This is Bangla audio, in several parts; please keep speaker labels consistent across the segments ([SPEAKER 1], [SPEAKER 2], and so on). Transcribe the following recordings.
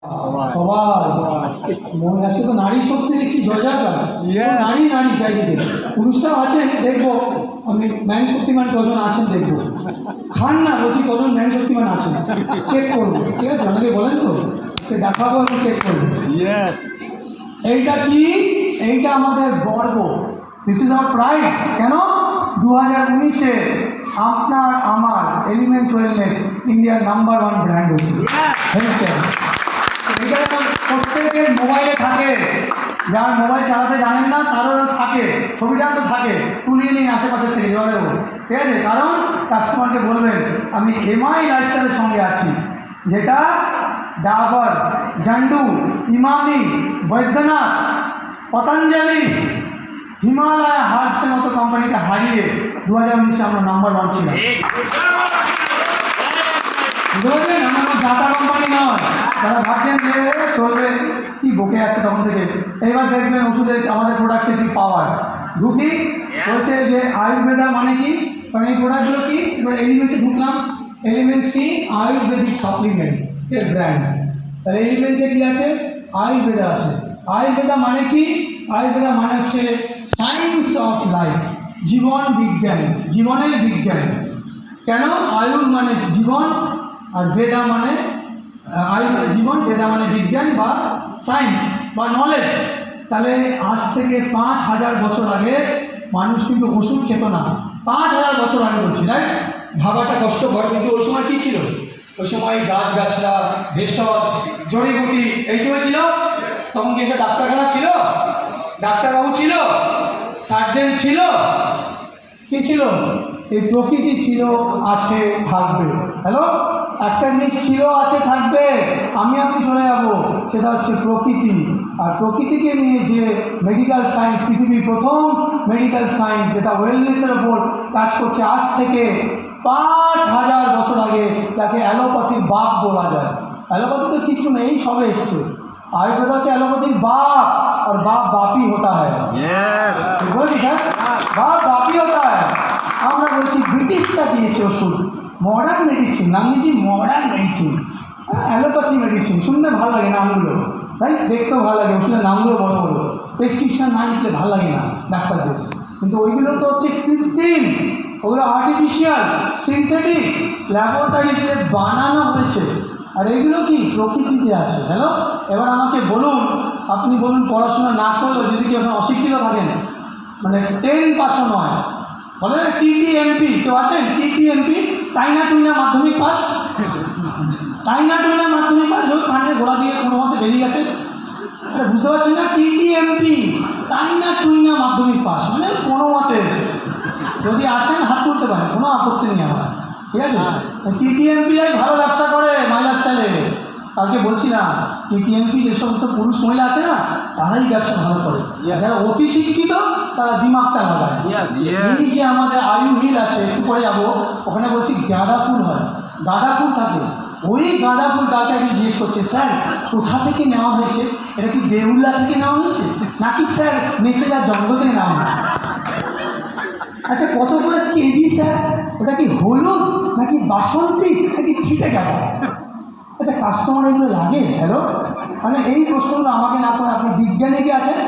[SPEAKER 1] সবাই মনে আছে তো, নারী শক্তি দেখছি জয়জাকা, নারী নারী চারিদিকে পুরুষরাও আছেন দেখবো, আমি ম্যান শক্তিমান কজন আছেন দেখবো, খান না বলছি কজন ম্যান শক্তিমান আছেন চেক করবো, ঠিক আছে? অনেকে বলেন তো, সে দেখাবো আমি চেক করবো। এইটা কি? এইটা আমাদের গর্ব, দিস ইজ আওয়ার প্রাইড। কেন? 2019-এ আপনার আমার এলিমেন্টস ওয়েলনেস ইন্ডিয়ার নাম্বার 1 ব্র্যান্ড হচ্ছে হেলথ কেয়ার। এটা প্রত্যেকের মোবাইলে থাকে, যার মোবাইল চালাতে জানেন না তারও থাকে, ছবিটা তো থাকে, তুলিয়ে নিন আশেপাশের থেকে জলে দেবো, ঠিক আছে? কারণ কাস্টমারকে বলবেন আমি এমআই লাইফস্টাইলের সঙ্গে আছি, যেটা ডাবর, জান্ডু, ইমামি, বৈদ্যনাথ, পতঞ্জলি, হিমালয় হার্বসের মতো কোম্পানিকে হারিয়ে 2019-এ আমরা নাম্বার 1 ছিলাম। বুঝতে পারছেন? আমরা জাতা কোম্পানি নয়। তারা ভাবছেন যে চলবে, কি বকে আছে তখন থেকে। এইবার দেখবেন ওষুধের আমাদের প্রোডাক্টের কি পাওয়ার। ঢুকি বলছে যে আয়ুর্বেদা মানে কি, কারণ এই প্রোডাক্টগুলো কি, এবার এলিমেন্টসে ঢুকলাম, এলিমেন্টস কি আয়ুর্বেদিক সাপ্লিমেন্ট এর ব্র্যান্ড। তাহলে এলিমেন্টসে কি আছে? আয়ুর্বেদা আছে। আয়ুর্বেদা মানে কি? আয়ুর্বেদা মানে হচ্ছে সায়েন্স অফ লাইফ, জীবন বিজ্ঞান, জীবনের বিজ্ঞান। কেন? আয়ুর মানে জীবন, আর বেদা মানে আয়ু মানে জীবন, বেদা মানে বিজ্ঞান বা সায়েন্স বা নলেজ। তাহলে আজ থেকে 5000 বছর আগে মানুষ কিন্তু ওষুধ খেত না। 5000 বছর আগে বলছি, রাইট? ভাবাটা কষ্টকর, কিন্তু ওই সময় কী ছিল? ওই সময় গাছগাছরা, ভেষজ, জড়িবুটি এই সময় ছিল। তখন কি এসব ডাক্তারখানা ছিল? ডাক্তারবাবু ছিল? সার্জেন ছিল? কি ছিল? এই প্রকৃতি ছিল, আছে, থাকবে। হ্যালো, একটা জিনিস ছিল, আছে, থাকবে, আমি আপনি চলে যাবো, সেটা হচ্ছে প্রকৃতি। আর প্রকৃতিকে নিয়ে যে মেডিকেল সায়েন্স, পৃথিবীর প্রথম মেডিকেল সায়েন্স যেটা ওয়েলনেসের ওপর কাজ করছে, আজ থেকে 5000 বছর আগে, যাকে অ্যালোপ্যাথির বাপ বলা যায়। অ্যালোপ্যাথি তো কিছু নেই, সবে এসছে। आयुर्वेद হচ্ছে অ্যালোপ্যাথির बाप, और बाप बाप ही होता है। বলছি স্যার, बाप बाप ही होता है। আমরা বলছি ব্রিটিশরা দিয়েছে ওষুধ, মডার্ন মেডিসিন, নাম দিয়েছি মডার্ন মেডিসিন, অ্যালোপ্যাথি মেডিসিন। শুনতে ভালো লাগে নামগুলো, তাই দেখতেও ভালো লাগে, ওষুধের নামগুলো বড় বড়, প্রেসক্রিপশন না লিখলে ভালো লাগে না ডাক্তারদের। কিন্তু ওইগুলো তো হচ্ছে কৃত্রিম, ওগুলো আর্টিফিশিয়াল, সিনথেটিক, ল্যাবরেটরিতে বানানো হয়েছে। আর এইগুলো কি প্রকৃতিতে আছে। হ্যালো, এবার আমাকে বলুন, আপনি বলুন পড়াশোনা না করলেও যদি কেউ অশিক্ষিত থাকেন, মানে 10 পাসও নয়, বলে TTMP, কেউ আছেন? TTMP, টাইনা টুইনা মাধ্যমিক পাস, টাইনা টুইনা মাধ্যমিক পাস, ওই কানে গোড়া দিয়ে কোনো মতে বেরিয়ে গেছে, এটা বুঝতে পারছেন না? TTMP, টাইনা টুইনা মাধ্যমিক পাস, মানে কোনো মতে যদি আছেন হাত তুলতে পারেন, কোনো আপত্তি নেই আমার, ঠিক আছে? TTMP-রাই ভালো ব্যবসা করে মহিলা স্টাইলে। কালকে বলছিলাম TTMP যে সমস্ত পুরুষ মহিলা আছে না, তারাই ব্যবসা ভালো করে। যারা অতি শিক্ষিত তারা দিমাগটা লাগায়। এই যে আমাদের আয়ু হিল আছে, একটু পরে যাবো, ওখানে বলছি গাঁদা ফুল হয়, গাঁদা ফুল থাকে, ওই গাঁদা ফুল তাকে আমি জিজ্ঞেস করছে, স্যার কোথা থেকে নেওয়া হয়েছে? এটা কি দেউল্লা থেকে নেওয়া হয়েছে, নাকি স্যার নেচেদার জঙ্গল থেকে নেওয়া হয়েছে? আচ্ছা কত করে কেজি স্যার? ওটা কি হলুদ নাকি বাসন্তী নাকি ছিটে গেল? আচ্ছা কাস্টমার এগুলো লাগে? হ্যালো, মানে এই প্রশ্নগুলো আমাকে না করে আপনি বিজ্ঞানী কি আছেন,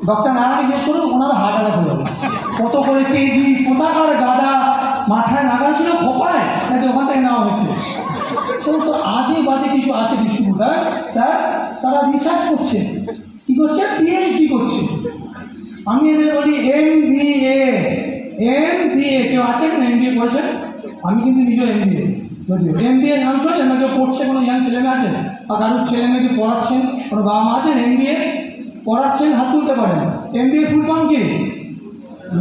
[SPEAKER 1] ডক্টর নারাকে জিজ্ঞেস করুন, ওনারা হার্ট অ্যাটাক হয়ে যাবে। কত করে কেজি, কোথাকার গাদা, মাথায় নাগাল ছিল খোপায় নাকি ওখান থেকে নেওয়া হয়েছে? সমস্ত আজে বাজে কিছু আছে ডিস্ট্রিবিউটার স্যার, তারা রিসার্চ করছে, কী করছে? PhD করছে। আমি এদের বলি MBA, কেউ আছেন MBA করেছেন? আমি কিন্তু নিজের MBA, যদিও MBA নাম শুনলেন না? কেউ পড়ছে, কোনো ইয়াং ছেলেমেয়ে আছেন বা কারোর ছেলেমেয়েকে পড়াচ্ছেন, কোনো বাবা মা আছেন MBA পড়াচ্ছেন? হাত তুলতে পারেন। MBA ফুল ফর্ম কি?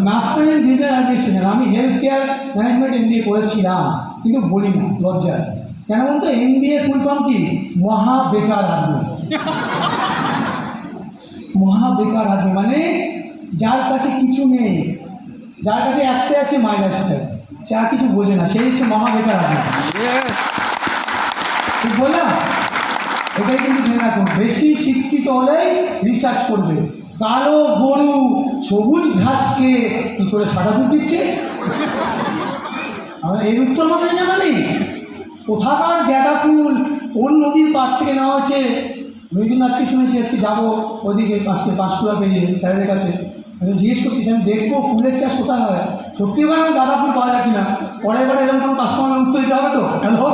[SPEAKER 1] Master in business administration. আমি হেলথ কেয়ার ম্যানেজমেন্ট MBA করেছিলাম, কিন্তু বলি না, লজ্জায়। কেন বলতো? MBA ফুল ফর্ম কি? মহা বেকার আদমি। মহা বেকার আদমি মানে যার কাছে কিছু নেই, যার কাছে একটাই আছে মাই লাইফস্টাইল, সে আর কিছু বোঝে না, সেই হচ্ছে মহা বেকার আদমি। ঠিক বললাম? এটাই কিন্তু জেনে রাখুন, বেশি শিক্ষিত হলেই রিসার্চ করবে। কালো গরু সবুজ ঘাসকে কী করে সাদা দুধ দিচ্ছে, আমরা এর উত্তর মাত্র জানা নেই। কোথাকার গাঁদা ফুল কোন নদীর পাড় থেকে নেওয়া হয়েছে ওই জন্য আজকে শুনেছি আজকে যাবো ওদিকে আজকে পাঁশকুড়া পেরিয়ে স্যারেদের কাছে আমি জিজ্ঞেস করছি আমি দেখবো ফুলের চাষ কোথায় হয়, সত্যি করে আমি গাঁদা ফুল পাওয়া যায় কিনা, পরের বারে এরকম কোনো কাস্টমারের উত্তর দিতে হবে তো। হ্যালো,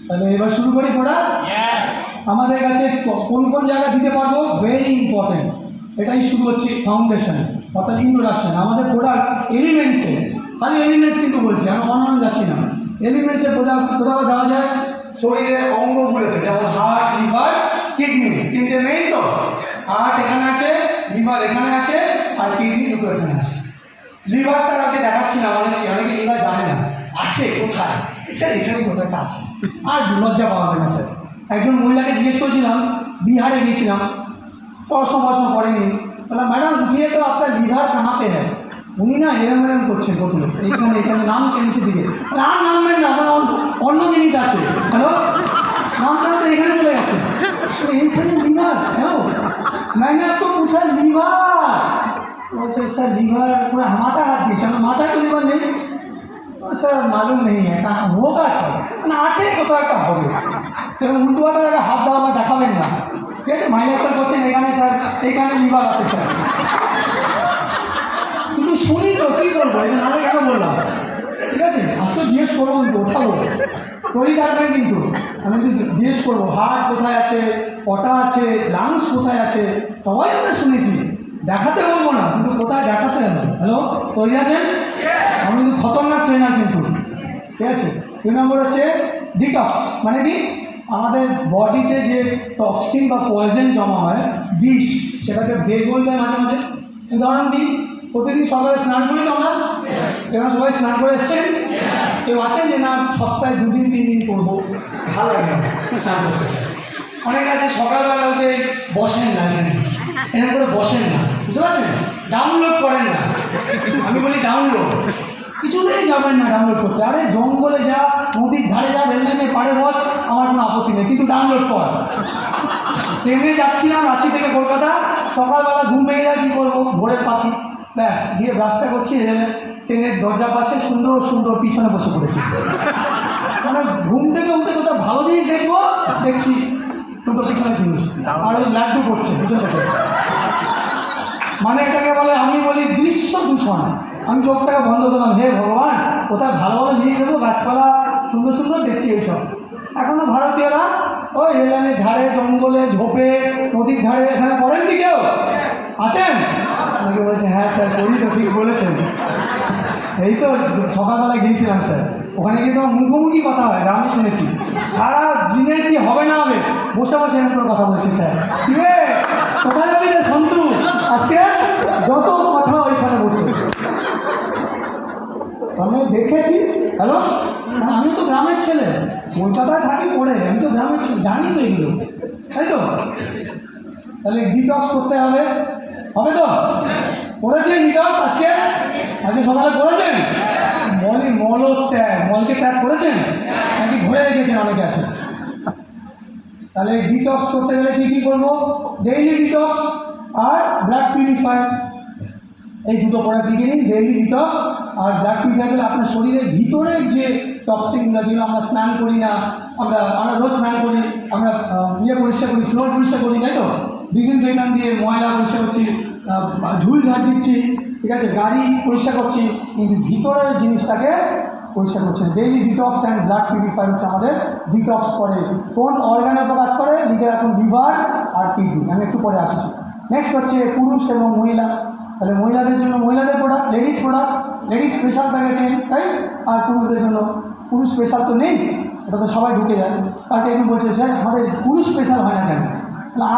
[SPEAKER 1] তাহলে এবার শুরু করি প্রোডাক্ট। আমাদের কাছে কোন কোন জায়গা দিতে পারবো, ভেরি ইম্পর্টেন্ট। এটাই শুরু হচ্ছে ফাউন্ডেশন অর্থাৎ ইন্ট্রোডাকশন। আমাদের প্রোডাক্ট এলিমেন্টসে, খালি এলিমেন্টস কিন্তু বলছি, আমি অন্যান্য যাচ্ছি না। এলিমেন্টসের প্রোডাক্ট কোথাও দেওয়া যায় শরীরের অঙ্গগুলোতে, যেমন হার্ট, লিভার, কিডনি, তিনটে মেইন তো। হার্ট এখানে আছে, লিভার এখানে আছে, আর কিডনি দুটো এখানে আছে। লিভারটা আগে দেখাচ্ছি না, অনেকে লিভার জানে না আছে কোথায়, স্যার এখানে কোথাও একটা আছে, আর লজ্জা পাওয়া না স্যার। একজন মহিলাকে জিজ্ঞেস করেছিলাম, বিহারে গিয়েছিলাম, পড়াশোনা করেনি, বললাম ম্যাডাম উঠিয়ে তো আপনার লিভার কাহা পে হ্যাঁ, উনি না এরম এরম করছেন প্রথমে, এইখানে এখানে নাম চেঞ্জের দিকে, আর নামবেন না, আমার অন্য জিনিস আছে। হ্যালো, নামটা তো এখানে চলে গেছে, তো এইখানে লিভার, হ্যালো मैंने आपको पूछा लीवर, बोलते सर लीवर पूरा माथा हाथ दिए, माथा तो लीवर नहीं, सर मालूम नहीं है कहाँ होगा सर, ना আছে কোথাও একটা হবে, তো উল্টোটা একটা হাত দেওয়া বা দেখাবেন না, ঠিক আছে। মাইনাস স্যার বলছেন এখানে স্যার এইখানে লিভার আছে স্যার, কিন্তু শুনি তো কী করবো, এটা আমি কেন বললাম, ঠিক আছে। আসলে জিজ্ঞেস করবো কিন্তু ওঠাবো, তৈরি থাকবেন কিন্তু, আমি কিন্তু জিজ্ঞেস করবো হার্ট কোথায় আছে, কটা আছে, লাংস কোথায় আছে, সবাই আমরা শুনেছি, দেখাতে বলবো না কিন্তু কোথায় দেখাতে হবে। হ্যালো, তৈরি আছেন? আমি কিন্তু খতরনাক ট্রেনার কিন্তু, ঠিক আছে। 2 নম্বর হচ্ছে ডিটক্স, মানে কি আমাদের বডিতে যে টক্সিন বা পয়জন জমা হয়, বিষ, সেটাকে বের করে দেয় মাঝে মাঝে। উদাহরণ দিই, প্রতিদিন সকালে স্নান করি তো আমরা, এবার সবাই স্নান করে এসছেন, কেউ আছেন যে না সপ্তাহে 2 দিন 3 দিন করবো, ভালো লাগে স্নান করতে। অনেক আছে সকালবেলা উঠে বসেন না, এরকম করে বসেন না, বুঝতে পারছেন, ডাউনলোড করেন না, আমি বলি ডাউনলোড, কিছুতেই যাবেন না ডাউনলোড করতে। আরে জঙ্গলে যা, নদীর ধারে যা, রেললাইনে পাড়ে বস, আমার কোনো আপত্তি নেই, কিন্তু ডাউনলোড কর। ট্রেনে যাচ্ছিলাম রাঁচি থেকে কলকাতা, সকালবেলা ঘুম ভেঙে যায়, কী করবো, ভোরের পাখি, ব্যাস গিয়ে ব্রাশটা করছি, ট্রেনের দরজার পাশে সুন্দর সুন্দর পিছনে বসে পড়েছি, মানে ঘুম থেকে উঠে কোথাও ভালো জিনিস দেখবো, দেখছি দুটো পিছনে জিনিস, আর ওই লাড্ডু করছে পিছনে, মানে এটাকে বলে, আমি বলি দৃশ্য দূষণ। আমি চোখটাকে বন্ধ করলাম, হে ভগবান কোথায় ভালো ভালো জিনিস দেবো, গাছপালা সুন্দর সুন্দর দেখছি এইসব। এখনও ভারতীয়রা ওই রেললাইনের ধারে, জঙ্গলে, ঝোপে, নদীর ধারে, এখানে করেন কি কেউ আছেন? আমাকে বলছে হ্যাঁ স্যার করি তো, ঠিক বলেছেন। এই তো সকালবেলা গিয়েছিলাম স্যার, ওখানে গিয়ে তোমার মুখোমুখি কথা হয়, আমি শুনেছি, সারা দিনের কি হবে না হবে, বসে বসে এরকম করে কথা বলছি, স্যার কি রে কোথায় যাবি রে সন্তু, আজকে যত কথা ওইখানে বসে আমি দেখেছি। হ্যালো, আমি তো গ্রামের ছেলে, কলকাতায় থাকি পড়ে, আমি তো গ্রামের ছেলে, জানি তো এগুলো, তাই তো। তাহলে ডিটক্স করতে হবে, হবে তো? করেছেন ডিটক্স আজকে? আজকে সকালে করেছেন? মলকে ত্যাগ করেছেন নাকি ঘুরে রেখেছেন? অনেকে আছে। তাহলে ডিটক্স করতে গেলে কী কী করবো? ডেইলি ডিটক্স আর ব্লাড পিউরিফায়ার, এই দুটো প্রোডাক্ট দিকে নিন। ডেইলি ডিটক্স আর ব্লাড পিউরিফায়ার হলে আপনার শরীরের ভিতরের যে টক্সিনগুলো, যেগুলো আমরা স্নান করি না, আমরা রোজ স্নান করি, আমরা পরিষ্কার করি, ফ্লোর পরিষ্কার করি, তাই তো, ডিসইনফেক্ট্যান্ট দিয়ে ময়লা পরিষ্কার করছি, ঝুল ঝাড় দিচ্ছি, ঠিক আছে, গাড়ি পরিষ্কার করছি, কিন্তু ভিতরের জিনিসটাকে পরিষ্কার করছে। Daily detox and blood purifier হচ্ছে আমাদের ডিটক্স করে। কোন অর্গানের উপর কাজ করে? লিখে রাখুন লিভার আর কিডনি, আমি একটু পরে আসছি। নেক্সট হচ্ছে পুরুষ এবং মহিলা। তাহলে মহিলাদের জন্য মহিলাদের product, ladies product, ladies special packaging, তাই। আর পুরুষদের জন্য পুরুষ স্পেশাল তো নেই, এটা তো সবাই ঢুকে যায়। তাকে একটু বলছে স্যার আমাদের পুরুষ স্পেশাল হয় না কেন?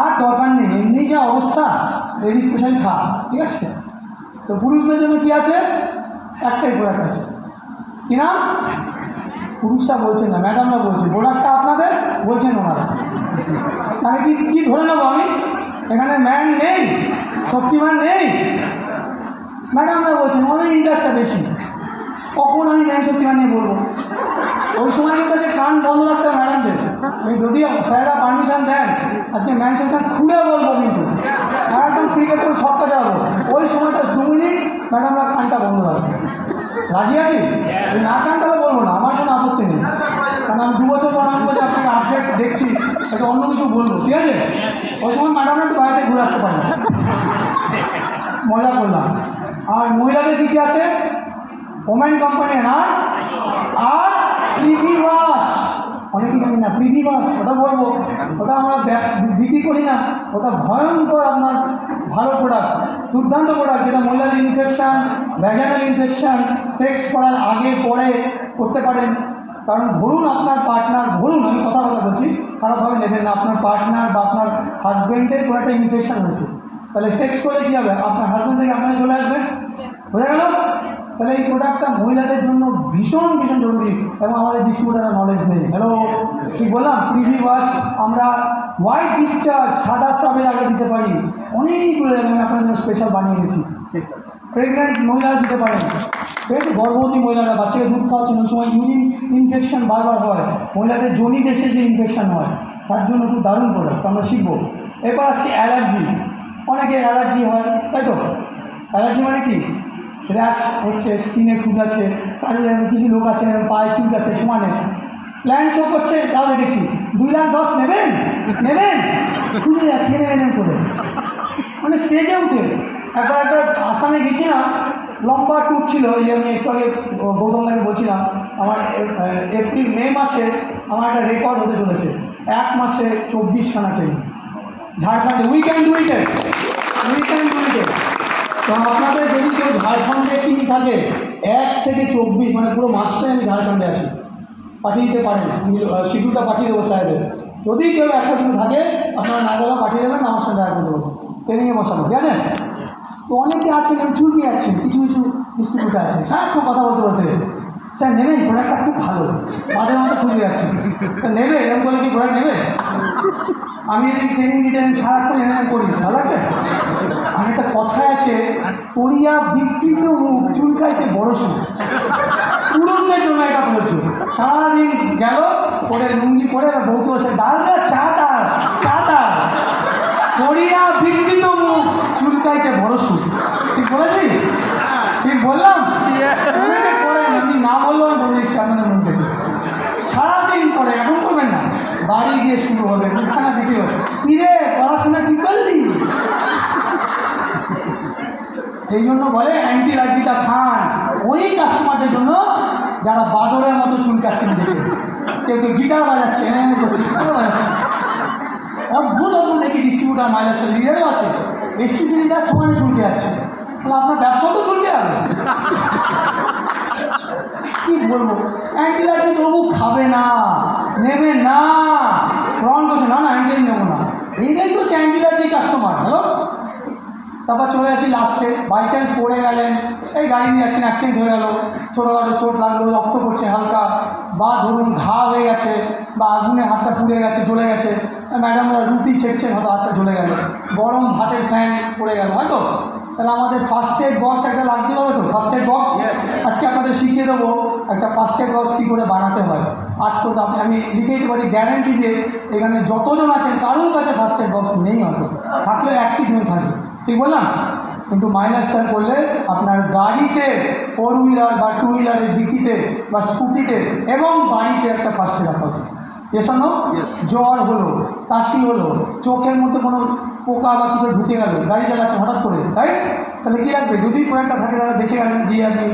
[SPEAKER 1] আর দরকার নেই, এমনি যা অবস্থা লেডিস স্পেশাল খা, ঠিক আছে। তো পুরুষদের জন্য কী আছে? একটাই প্রোডাক্ট আছে, কি নাম? পুরুষরা বলছেন না, ম্যাডামরা বলছে, প্রোডাক্টটা আপনাদের বলছেন ওনারা। তাহলে কি ধরে নেবো আমি? এখানে ম্যান নেই, শক্তিমান নেই, ম্যাডামরা বলছেন, ওদের ইন্টারেস্টটা বেশি। কখন আমি ম্যান শক্তিমান নিয়ে বলবো? ওই সময় কিন্তু যে কান বন্ধ রাখতে হবে ম্যাডামদের, যদি স্যারেরা পারমিশন দেন আজকে ম্যান শক্তিমান খুলে বলবো, কিন্তু একদম ক্রিকেট করে ছক্কা যাবো, ওই সময়টা 2 মিনিট ম্যাডামরা কানটা বন্ধ রাখবে। রাজি আছি? না চান তাহলে বলবো না, আমার কোনো আপত্তি নেই, কারণ আমি 2 বছর পর আমি বলছি আপনাকে আপডেট দেখছি, একটু অন্য কিছু বলবো, ঠিক আছে? ওই সময় ম্যাডামরা একটু বাইরে ঘুরে আসতে পারবো, মজা করলাম। আর মহিলাদের কী কী আছে? ওমেন কোম্পানি না, আর প্রিভি ওয়াশ, অনেকেই জানি না প্রিভি ওয়াশ, ওটা বলবো। ওটা আমরা বিক্রি করি না, ওটা ভয়ঙ্কর আপনার ভালো প্রোডাক্ট, দুর্দান্ত প্রোডাক্ট, যেটা মহিলাদের ইনফেকশান, ভ্যাজানাল ইনফেকশান, সেক্স করার আগে পরে করতে পারেন। কারণ ধরুন আপনার পার্টনার, ধরুন আমি কথা বলছি, খারাপভাবে নেবেন না, আপনার পার্টনার বা আপনার হাজব্যান্ডের কোনো একটা ইনফেকশান হয়েছে, তাহলে সেক্স করলে কী হবে? আপনার হাজব্যান্ড থেকে আপনাকে চলে আসবে, বোঝা গেল? তাহলে এই প্রোডাক্টটা মহিলাদের জন্য ভীষণ ভীষণ জরুরি, এবং আমাদের ডিস্ট্রিবিউটারের নলেজ নেই। হ্যালো, ঠিক বললাম? প্রিভি ওয়াশ আমরা হোয়াইট ডিসচার্জ, সাদা সাবের আগে দিতে পারি, অনেকগুলো আমি আপনার জন্য স্পেশাল বানিয়ে গেছি। প্রেগনেন্ট মহিলারা দিতে পারেন, ঠিক আছে? গর্ভবতী মহিলারা, বাচ্চাকে দুধ খাওয়াচ্ছেন, ওই সময় ইউরিন ইনফেকশন বারবার হয়, মহিলাদের যোনি দেশে যে ইনফেকশন হয়, তার জন্য খুব দারুণ প্রোডাক্ট আমরা শিখবো। এরপর আসছি অ্যালার্জি। অনেকে অ্যালার্জি হয়, তাই তো? অ্যালার্জি মানে কি? র্যাশ হচ্ছে, স্কিনে খুঁজাচ্ছে, কারণ কিছু লোক আছে পায়ে চুলকাচ্ছে, সমানে প্ল্যান শো করছে, তাও দেখেছি 2,10,000 নেবেন নেবেন, খুঁজে যাচ্ছে নেবেন করে, মানে স্টেজে উঠে। একবার একটা আসামে গেছিলাম, লম্বা ট্যুর ছিল, এই আমি একটু আগে গৌতমদাকে বলছিলাম, আমার এপ্রিল মে মাসে আমার একটা রেকর্ড হতে চলেছে, 1 মাসে 24খানা ট্রেন ঝাড়খণ্ডে, উইকেন্ড। তো আপনাদের যদি কেউ ঝাড়খণ্ডে টিম থাকে, 1 থেকে 24, মানে পুরো মাসটাই আমি ঝাড়খণ্ডে আছি, পাঠিয়ে দিতে পারেন, শিডিউলটা পাঠিয়ে দেবো সাহেবের। যদি কেউ একটা টিম থাকে, আপনারা নাগালা পাঠিয়ে দেবেন, আমার সঙ্গে দেখা করতে বলবো, ট্রেনিংয়ে বসাবো, ঠিক আছে? তো অনেকে আছেন আমি চুলকে যাচ্ছেন, কিছু কিছু ডিস্ট্রিবিউটার আছে, সারাক্ষণ কথা বলতে স্যার নেবেন, প্রোডাক্টটা খুব ভালো, মাঝে মাঝে খুঁজে যাচ্ছি, তো নেবে, এরকম বলে কি প্রোডাক্ট নেবে? আমি যদি ট্রেনিং দিতে সারাক্ষণ এরকম করি, ভালো লাগবে? আমি একটা কথায় আছে, করিয়া বিকৃত মুখ চুলকাইতে বড় সুখ, পুরুষদের জন্য এটা বলছো। সারাদিন গেল পরে লুঙ্গি পরে বউকে বলছে ডালটা চাটা করিয়া বিকৃত মুখ চুলকাইতে বড় সুখ, ঠিক বলেছি? ঠিক বললাম? করেন, আপনি না বললেও আমি বলে দিচ্ছি আপনাদের মন থেকে, সারাদিন পরে, এখন করবেন না, বাড়ি গিয়ে শুরু হবে, মুখখানা দিকে হবে, কিরে পড়াশোনা কী করলি? এই জন্য বলে অ্যান্টি অ্যালার্জিটা খান ওই কাস্টমারদের জন্য যারা বাদরের মতো চুলকাচ্ছেন, দেখে কেউ কেউ গিটার বাজাচ্ছে, অদ্ভুত দেখি ডিস্ট্রিবিউটার মাইলার লিডারও আছে, ডিস্ট্রিবিউটার সমানে চুলকে যাচ্ছে, তাহলে আপনার ব্যবসা তো চলবে। যাবে কী বলবো, অ্যান্টি অ্যালার্জি তবু খাবে না, নেবে না, রন করছে না, অ্যান্টি নেবো না, এইটাই তো হচ্ছে অ্যান্টি অ্যালার্জি কাস্টমার। হ্যালো, তারপর চলে আসি লাস্টে, বাই চান্স পড়ে গেলেন, এই গাড়ি নিয়ে যাচ্ছেন, অ্যাক্সিডেন্ট হয়ে গেল, ছোটোখাটো চোট লাগলো, রক্ত পড়ছে হালকা, বা ধরুন ঘা হয়ে গেছে, বা আগুনে হাতটা পুড়ে গেছে, জ্বলে গেছে, ম্যাডামরা রুটি সেঁকছেন, হয়তো হাতটা জ্বলে গেল, গরম ভাতের ফ্যান পড়ে গেল হয়তো, তাহলে আমাদের ফার্স্ট এড বক্স একটা লাগতে হবে তো, ফার্স্ট এড বক্স আজকে আপনাদের শিখিয়ে দেবো একটা ফার্স্ট এড বক্স কী করে বানাতে হয়। আজ পর্যন্ত আমি লিখে দিতে পারি গ্যারেন্টি দিয়ে, এখানে যতজন আছেন কারোর কাছে ফার্স্ট এড বক্স নেই, হয়তো থাকলে একটি হয়ে থাকে, ঠিক বললাম? কিন্তু মাইনাস স্টার করলে আপনার গাড়িতে, 4 হুইলার বা 2 হুইলারের ডিকিতে বা স্কুটিতে এবং বাড়িতে একটা ফার্স্ট এড রাখা উচিত। এসনো জ্বর হলো, কাশি হলো, চোখের মধ্যে কোনো পোকা বা কিছু ঢুকে গেল, গাড়ি চালাচ্ছে হঠাৎ করে, তাই তাহলে কী রাখবে? যদি প্রোডাক্টটা থাকে তাহলে বেঁচে গেলেন, দিয়ে আপনি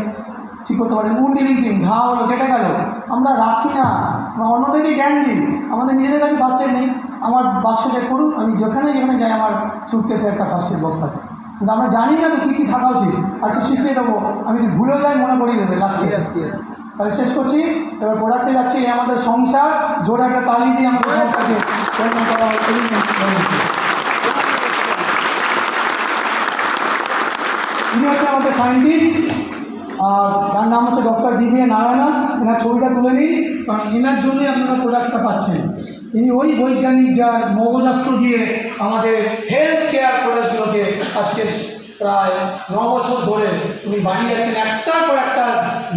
[SPEAKER 1] ঠিক করতে পারেন। উন্ডি লিঙ্কিং, ঘা হলো, কেটে গেল, আমরা রাখি না, আমরা অন্যদেরকে জ্ঞান দিই, আমাদের নিজেদের কাছে ফার্স্ট এড নেই। আমার বাক্স চেক করুন, আমি যেখানে যাই আমার সুটকেসে একটা ফার্স্ট এড বক্স থাকে, কিন্তু আমরা জানি না তো কী কী থাকা উচিত, আর কি শিখিয়ে দেবো, আমি যদি ভুলে যাই মনে করিয়ে দেবে লাস্টে। তাহলে শেষ করছি, এবার প্রোডাক্টে যাচ্ছি, এই আমাদের সংসার, জোরে একটা তালি দিয়ে আমাদের সংসারকে এরকম করা হচ্ছে। ইনি হচ্ছে আমাদের সায়েন্টিস্ট, আর তার নাম হচ্ছে ডক্টর DVA নারায়ণন। এনার ছবিটা তুলে নিন, কারণ এনার জন্যই আপনারা প্রোডাক্টটা পাচ্ছেন। ইনি ওই বৈজ্ঞানিক যার মগজাস্ত্র দিয়ে আমাদের হেলথ কেয়ার প্রোডাক্টগুলোকে আজকে প্রায় 9 বছর ধরে উনি বানিয়ে যাচ্ছেন, একটার পর একটা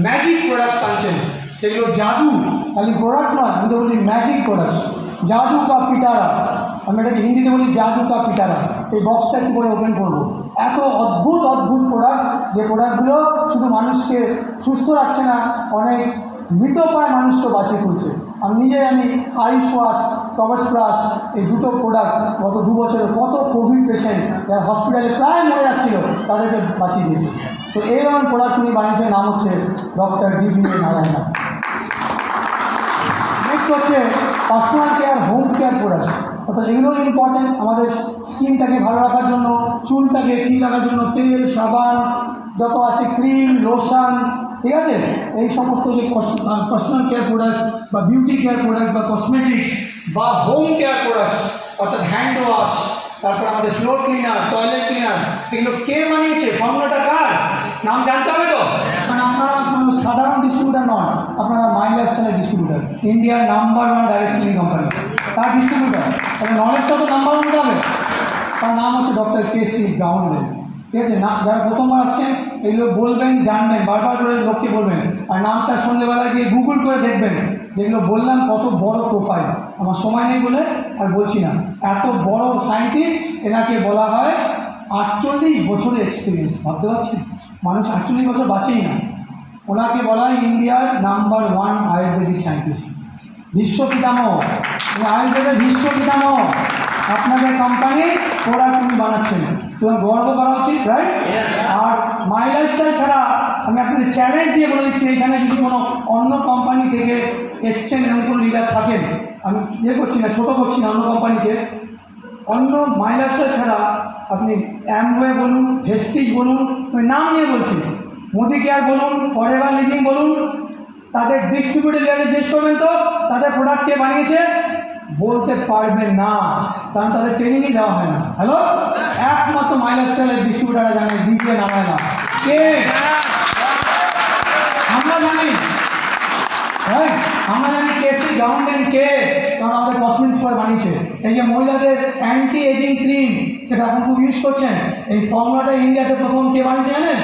[SPEAKER 1] ম্যাজিক প্রোডাক্টস আনছেন, সেগুলো জাদু, খালি প্রোডাক্ট নয়, আমি তো বলি ম্যাজিক প্রোডাক্টস, জাদু কা পিটারা, আমি এটাকে হিন্দিতে বলি জাদু কা পিটারা। এই বক্সটা কী করে ওপেন করবো, এত অদ্ভুত অদ্ভুত প্রোডাক্ট, যে প্রোডাক্টগুলো শুধু মানুষকে সুস্থ রাখছে না, অনেক মৃতপ্রায় মানুষকে বাঁচিয়ে তুলছে। আমি নিজে জানি আয়ুষ ওয়াশ, কবচ প্লাস, এই দুটো প্রোডাক্ট গত 2 বছরে কত কোভিড পেশেন্ট যারা হসপিটালে প্রায় মরে যাচ্ছিল তাদেরকে বাঁচিয়ে দিয়েছে। তো এইরকম প্রোডাক্ট উনি বানিয়েছে, নাম হচ্ছে ডক্টর DBA নারায়ণ। নেক্সট হচ্ছে personal care, home care product. অর্থাৎ এগুলো ইম্পর্টেন্ট আমাদের স্কিনটাকে ভালো রাখার জন্য, চুলটাকে ঠিক রাখার জন্য তেল, সাবান যত আছে, ক্রিম, লোশন, ঠিক আছে, এই সমস্ত যে পার্সোনাল কেয়ার প্রোডাক্টস বা বিউটি কেয়ার প্রোডাক্টস বা কসমেটিক্স বা হোম কেয়ার প্রোডাক্টস, অর্থাৎ হ্যান্ড ওয়াশ, তারপর আমাদের ফ্লোর ক্লিনার, টয়লেট ক্লিনার, এগুলো কে বানিয়েছে, ফর্মুলাটা কার, নাম জানতে হবে তো? কারণ আপনারা কোনো সাধারণ ডিস্ট্রিবিউটার নন, আপনারা মাই লাইফস্টাইলের ডিস্ট্রিবিউটার, ইন্ডিয়ার নাম্বার 1 ডাইরেক্ট সেলিং কোম্পানি, তার ডিস্ট্রিবিউটার। তাহলে নলেজটা তো নাম্বার 1 হবে। তার নাম হচ্ছে ডক্টর KC গাউনলেন। ঠিক আছে, না যারা প্রথমবার আসছেন এগুলো বলবেন, জানবেন, বারবার করে লোককে বলবেন, আর নামটা সন্ধ্যেবেলা গিয়ে গুগল করে দেখবেন, যেগুলো বললাম কত বড় প্রোফাইল। আমার সময় নেই বলে আর বলছি না, এত বড় সায়েন্টিস্ট, এনাকে বলা হয় 48 বছরের এক্সপিরিয়েন্স। ভাবতে পারছেন, মানুষ 48 বছর বাঁচেই না, ওনাকে বলা হয় ইন্ডিয়ার নাম্বার 1 আয়ুর্বেদিক সায়েন্টিস্ট, বিশ্ব পিতামহ, আয়ুর্বেদের বিশ্ব পিতামহ। আপনাদের কোম্পানি প্রোডাক্ট উনি বানাচ্ছেন, তোমার গর্ব করা উচিত, রাইট? আর মাই লাইফস্টাইল ছাড়া আমি আপনাদের চ্যালেঞ্জ দিয়ে বলে দিচ্ছি, এখানে যদি কোনো অন্য কোম্পানি থেকে এসছেন এরকম কোনো লিডার থাকেন, আমি ইয়ে করছি না, ছোটো করছি না অন্য কোম্পানিকে, অন্য মাই লাইফস্টাইল ছাড়া আপনি অ্যামওয়ে বলুন, ভেস্টিজ বলুন, আমি নাম নিয়ে বলছি, মোদি কেয়ার বলুন, ফরএভার লিভিং বলুন, তাদের ডিস্ট্রিবিউটর লেভেলে জিজ্ঞেস করবেন তো তাদের প্রোডাক্ট কে বানিয়েছে, বলতে পারবেন না, কারণ তাদের ট্রেনিংই দেওয়া হয় না। হ্যালো, একমাত্র মাই লাইফস্টাইলের ডিস্ট্রিবিউটাররা জানে DBA নারায়ণ কে, আমরা জানি, রাইট? আমরা জানি KC গাউনলেন কে, কারণ আমাদের কসমেটিক্স পর বানিয়েছে। এই যে মহিলাদের অ্যান্টি এজিং ক্রিম, সেটা এখন খুব ইউজ করছেন, এই ফর্মুলাটা ইন্ডিয়াতে প্রথম কে বানিয়েছে জানেন?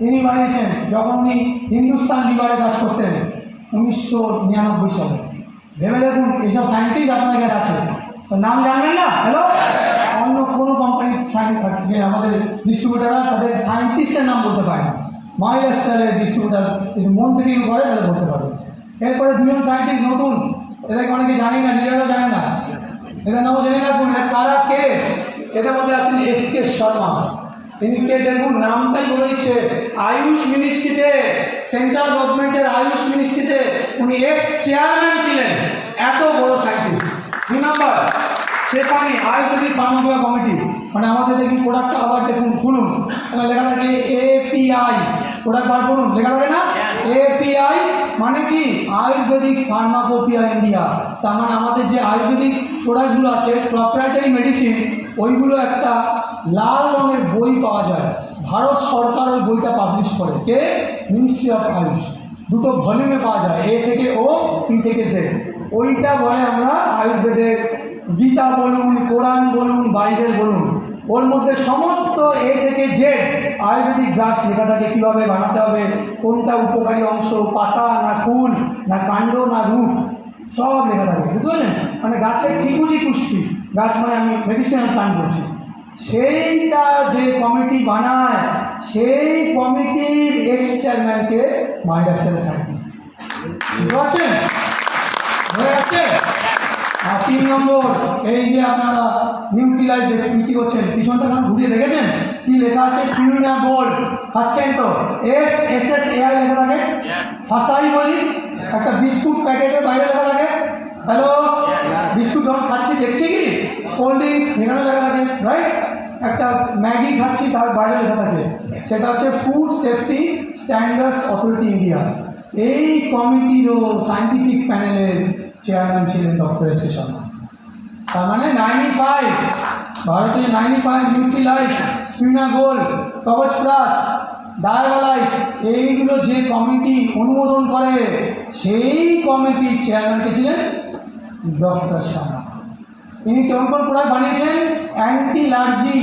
[SPEAKER 1] তিনি বানিয়েছেন যখন উনি হিন্দুস্তান লিভারে কাজ করতেন 1999 সালে। ভেবে দেখুন, এইসব সায়েন্টিস্ট আপনাদের কাছে আছে, তো নাম জানবেন না? হ্যালো, অন্য কোনো কোম্পানির যে আমাদের ডিস্ট্রিবিউটাররা তাদের সায়েন্টিস্টের নাম বলতে পারে না, মাই লাইফস্টাইলের ডিস্ট্রিবিউটার যদি মন থেকে ইউ করে তাহলে বলতে পারে। এরপরে 2জন সায়েন্টিস্ট নতুন, এদেরকে অনেকে জানি না, লিডারও জানে না, এদের নামও জেনে রাখুন, কারা কে। এদের মধ্যে আছেন SK শর্মা, তিনি কে দেখুন, নামটাই বলে দিচ্ছে, আয়ুষ মিনিস্ট্রিতে, সেন্ট্রাল গভর্নমেন্টের আয়ুষ মিনিস্ট্রিতে উনি এক্স চেয়ারম্যান ছিলেন, এত বড় সায়েন্টিস্ট। 2 নম্বর সেখানে আয়ুর্বেদিক ফার্মাকোয়া কমিটি, মানে আমাদের দেখুন প্রোডাক্টটা আবার দেখুন, খুলুন, এখানে লেখা থাকে API, প্রোডাক্ট বার করুন, লেখা থাকে না API, মানে কি আয়ুর্বেদিক ফার্মাকোপিয়া ইন্ডিয়া। তার মানে আমাদের যে আয়ুর্বেদিক প্রোডাক্টগুলো আছে, প্রপ্রাইটারি মেডিসিন, ওইগুলো একটা লাল রঙের বই পাওয়া যায়, ভারত সরকার ওই বইটা পাবলিশ করে, কে, মিনিস্ট্রি অফ আয়ুষ, 2টো ভলিউমে পাওয়া যায়, A থেকে O, P থেকে Z। ওইটা বলে আমরা আয়ুর্বেদের গীতা বলুন, কোরআন বলুন, বাইবেল বলুন, ওর মধ্যে সমস্ত A থেকে Z আয়ুর্বেদিক ড্রাগস লেখা থাকে, কীভাবে বানাতে হবে, কোনটা উপকারী অংশ, পাতা না ফুল না কাণ্ড না রুট, সব লেখা থাকে, বুঝতে পারছেন? মানে গাছের ঠিকুজি পুষ্টি, গাছ মানে আমি মেডিসিনাল প্ল্যান্ট বলছি, সেইটা যে কমিটি বানায়, সেই কমিটির এক্স চেয়ারম্যানকে মাই লাইফস্টাইল সায়েন্টিস্ট, বুঝতে পারছেন? হয়ে যাচ্ছে। আর 3 নম্বর, এই যে আপনারা নিউট্রিলাইট বিক্রি করছেন, পিছনটা কেন ঘুরিয়ে দেখেছেন কি লেখা আছে, স্পিরুলিনা গোল্ড খাচ্ছেন তো, FSSAI লেখা থাকে, ফাঁসাই বলি, একটা বিস্কুট প্যাকেটের বাইরে লেখা থাকে, হ্যালো, বিস্কুট যখন খাচ্ছি দেখছি কি, কোল্ড ড্রিঙ্কস এখানে লেখা থাকে, রাইট? একটা ম্যাগি খাচ্ছি তার বাইরে লেখা থাকে, সেটা হচ্ছে food safety standards authority India. এই কমিটির ও সায়েন্টিফিক প্যানেলের চেয়ারম্যান ছিলেন ডক্টর SK শর্মা। তার মানে 95, ভারতে 95 নিউট্রিলাইট, স্পিরুলিনা গোল্ড, কবচ প্লাস, ডায়াবালাইট, এইগুলো যে কমিটি অনুমোদন করে, সেই কমিটির চেয়ারম্যানকে ছিলেন ডক্টর শর্মা। ইনি কেমন কোন প্রোডাক্ট বানিয়েছেন, অ্যান্টি অ্যালার্জি,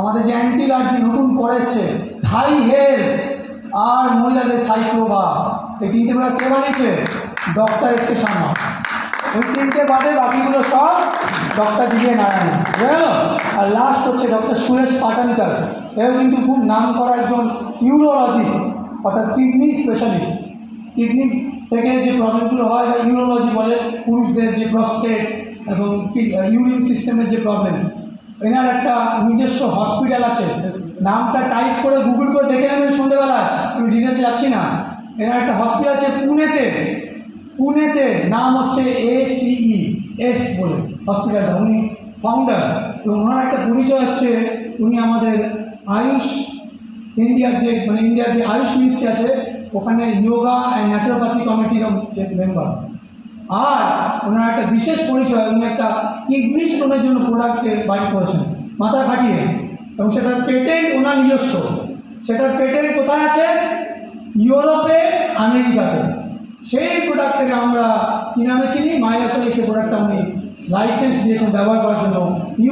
[SPEAKER 1] আমাদের যে অ্যান্টি অ্যালার্জি নতুন করে এসছে, থাই হেল আর মহিলাদের সাইক্লোভা, এই 3টে প্রোডাক্ট কে বানিয়েছে, ডক্টর SK শর্মা। ওই 3টে বাদে বাকিগুলো সব ডক্টর DBA নারায়ণ, বুঝে গেল? আর লাস্ট হচ্ছে ডক্টর সুরেশ পাটনকর, এও কিন্তু খুব নাম করা একজন ইউরোলজিস্ট, অর্থাৎ কিডনি স্পেশালিস্ট, কিডনি থেকে যে প্রবলেমগুলো হয়, বা ইউরোলজি বলে পুরুষদের যে প্রস্টেট এবং ইউরিন সিস্টেমের যে প্রবলেম, এনার একটা নিজস্ব হসপিটাল আছে, নামটা টাইপ করে গুগল করে দেখে নেবেন সন্ধ্যেবেলায়, আমি ডিটেলসে যাচ্ছি না। এনার একটা হসপিটাল আছে পুনেতে, নাম হচ্ছে ACES বলে হসপিটালটা, উনি ফাউন্ডার। এবং ওনার একটা পরিচয় হচ্ছে উনি আমাদের আয়ুষ ইন্ডিয়ার যে আয়ুষ মিনিস্ট্রি আছে ওখানে যোগা অ্যান্ড ন্যাচুরোপ্যাথি কমিটির যে মেম্বার। আর ওনার একটা বিশেষ পরিচয়, উনি একটা কিডনি স্টোনের জন্য প্রোডাক্টকে বাইর করেছেন মাথা খাটিয়ে, এবং সেটার পেটেন্ট ওনার নিজস্ব। সেটার পেটেন্ট কোথায় আছে? ইউরোপে, আমেরিকাতে। সেই প্রোডাক্ট থেকে আমরা কী নামে চিনি, মাইলাসলে সেই প্রোডাক্টটা উনি লাইসেন্স দিয়েছেন ব্যবহার করার জন্য।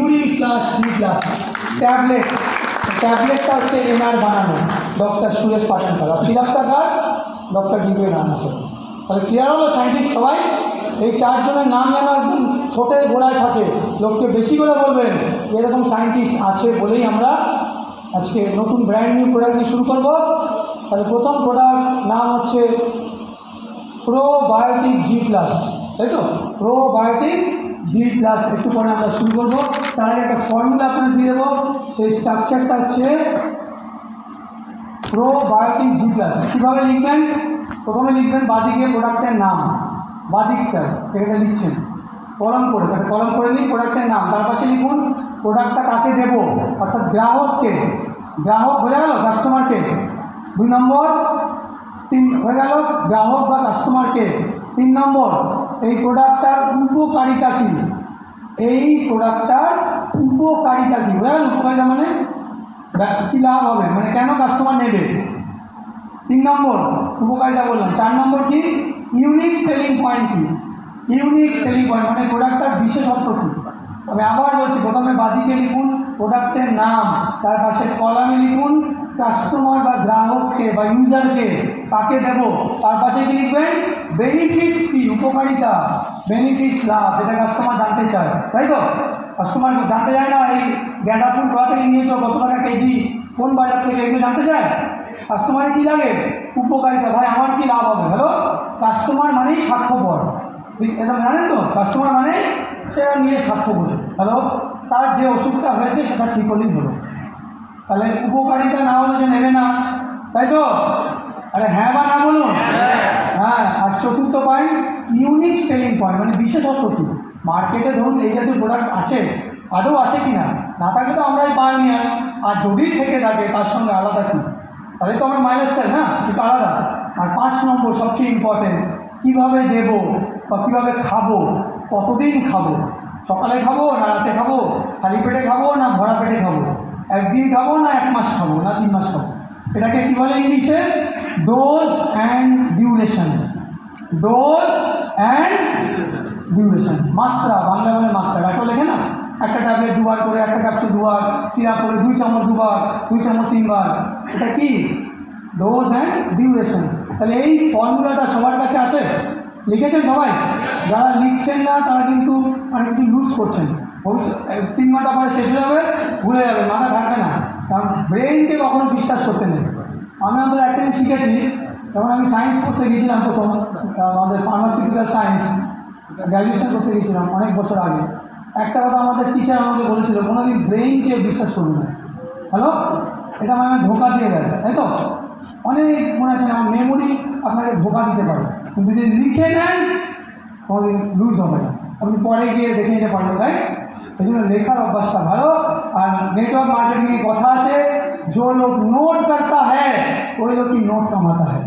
[SPEAKER 1] URI+3+ ট্যাবলেটটা হচ্ছে এনার বানানো, ডক্টর সুরেশ পাঠানকার। আর সিরাপটা কার? ডক্টর ডিবে নাম আছে। তাহলে ক্লিয়ার হলো সায়েন্টিস্ট সবাই? এই চারজনের নাম যেন একদম ঠোঁটের গোড়ায় থাকে, লোককে বেশি করে বলবেন এরকম সায়েন্টিস্ট আছে বলেই আমরা আজকে নতুন ব্র্যান্ড নিউ প্রোডাক্ট নিয়ে শুরু করব। তাহলে প্রথম প্রোডাক্ট নাম হচ্ছে প্রোবায়োটিক G+, তাই তো? Probiotic G+। একটু পরে আমরা শুরু করবো। তার আগে একটা ফর্মুলা আপনাদের দিয়ে দেবো, সেই স্ট্রাকচারটা হচ্ছে প্রোবায়োটিক G+। কীভাবে লিখবেন? প্রথমে লিখবেন বাদিকে প্রোডাক্টের নাম, বাদিকটা এটা লিখছেন কলম করে, তাহলে কলম করে নিন প্রোডাক্টের নাম, তার পাশে লিখুন প্রোডাক্টটা কাকে দেবো, অর্থাৎ গ্রাহককে। গ্রাহক হয়ে গেল, কাস্টমারকে। 2 নম্বর, 3 হয়ে গেল গ্রাহক বা কাস্টমারকে। 3 নম্বর, এই প্রোডাক্টটার উপকারিতা কী, এই প্রোডাক্টটার উপকারিতা কী, হয়ে গেল? উপকারিতা মানে কী লাভ হবে, মানে কেন কাস্টমার নেবে। 3 নম্বর উপকারিতা বললাম। 4 নম্বর কি? ইউনিক সেলিং পয়েন্ট কী, ইউনিক সেলিং পয়েন্ট মানে প্রোডাক্টটার বিশেষত্ব কী। আমি আবার বলছি, প্রথমে বাদিকে লিখুন প্রোডাক্টের নাম, তার পাশে কলামে লিখুন কাস্টমার বা গ্রাহককে বা ইউজারকে, কাকে দেব, তার পাশে কি লিখবেন? বেনিফিটস কি, উপকারিতা, বেনিফিটস লাভ, যেটা কাস্টমার জানতে চায়, তাই তো? কাস্টমার জানতে চায় না এই গাঁদা ফুল কোথা থেকে নিয়েছো, কত টাকা কেজি, কোন বাজার থেকে, এগুলো জানতে চায়। কাস্টমারের কী লাগে? উপকারিতা, ভাই আমার কী লাভ হবে। হ্যালো, কাস্টমার মানেই স্বার্থপর, এটা জানেন তো? কাস্টমার মানে সেটা নিয়ে স্বার্থ বোঝে। হ্যালো, তার যে ওষুধটা হয়েছে সেটা ঠিক হলেই হলো। তাহলে উপকারিতা না হলে সে নেবে না, তাই তো? আরে হ্যাঁ বা না বলুন? হ্যাঁ। আর চতুর্থ পয়েন্ট ইউনিক সেলিং পয়েন্ট, মানে বিশেষত্ব কী। মার্কেটে ধরুন এই জাতীয় প্রোডাক্ট আছে, আদৌ আছে কি না, না থাকলে তো আমরাই পাইনিয়ার, আর যদি থেকে থাকে তার সঙ্গে আলাদা কী, তাহলে তো আমার মাইলেজ চাই না, কিন্তু আলাদা। আর 5 নম্বর সবচেয়ে ইম্পর্টেন্ট, কীভাবে দেবো বা কীভাবে খাবো, কতদিন খাবো, সকালে খাবো না রাতে খাবো, খালি পেটে খাবো না ভরা পেটে খাবো, একদিন খাবো না 1 মাস খাবো না 3 মাস খাবো। এটাকে কী বলে ইংলিশে? Dose and duration. Dose and duration, মাত্রা, বাংলা বলে মাত্রা। ডাক্তার লেখে না, একটা ট্যাবলেট 2 বার করে, একটা ক্যাপসুল 2 বার, সিরাপ করে 2 চামচ 2 বার, 2 চামচ 3 বার। এটা কি? Dose and duration. তাহলে এই ফর্মুলাটা সবার কাছে আছে, লিখেছেন সবাই? যারা লিখছেন না তারা কিন্তু অনেক কিছু লুজ করছেন। 3 ঘন্টা পরে শেষ হয়ে যাবে, ভুলে যাবে, মাথা থাকবে না, কারণ ব্রেনকে কখনো বিশ্বাস করতে নেই। আমি আমাদের একটা জিনিস শিখেছি, যখন আমি সায়েন্স পড়তে গেছিলাম প্রথম, আমাদের ফার্মাসিউটিক্যাল সায়েন্স গ্র্যাজুয়েশন করতে গেছিলাম অনেক বছর আগে, একটা কথা আমাদের টিচার আমাকে বলেছিল, কোনোদিন ব্রেনকে বিশ্বাস করুন না। হ্যালো, এটা মানে ধোকা দিয়ে দেয়, তাই তো? অনেক মনে আছে আমার মেমোরি আপনাকে ধোকা দিতে পারে, কিন্তু যদি লিখে নেন কোনোদিন লুজ হবে না, আপনি পরে গিয়ে দেখে নিতে পারবেন, তাই? সেই জন্য লেখার অভ্যাসটা ভালো। আর নেটওয়ার্ক মার্কেটিংয়ে কথা আছে, जो लोग नोट करता है वही लोग की नोट कमाता है,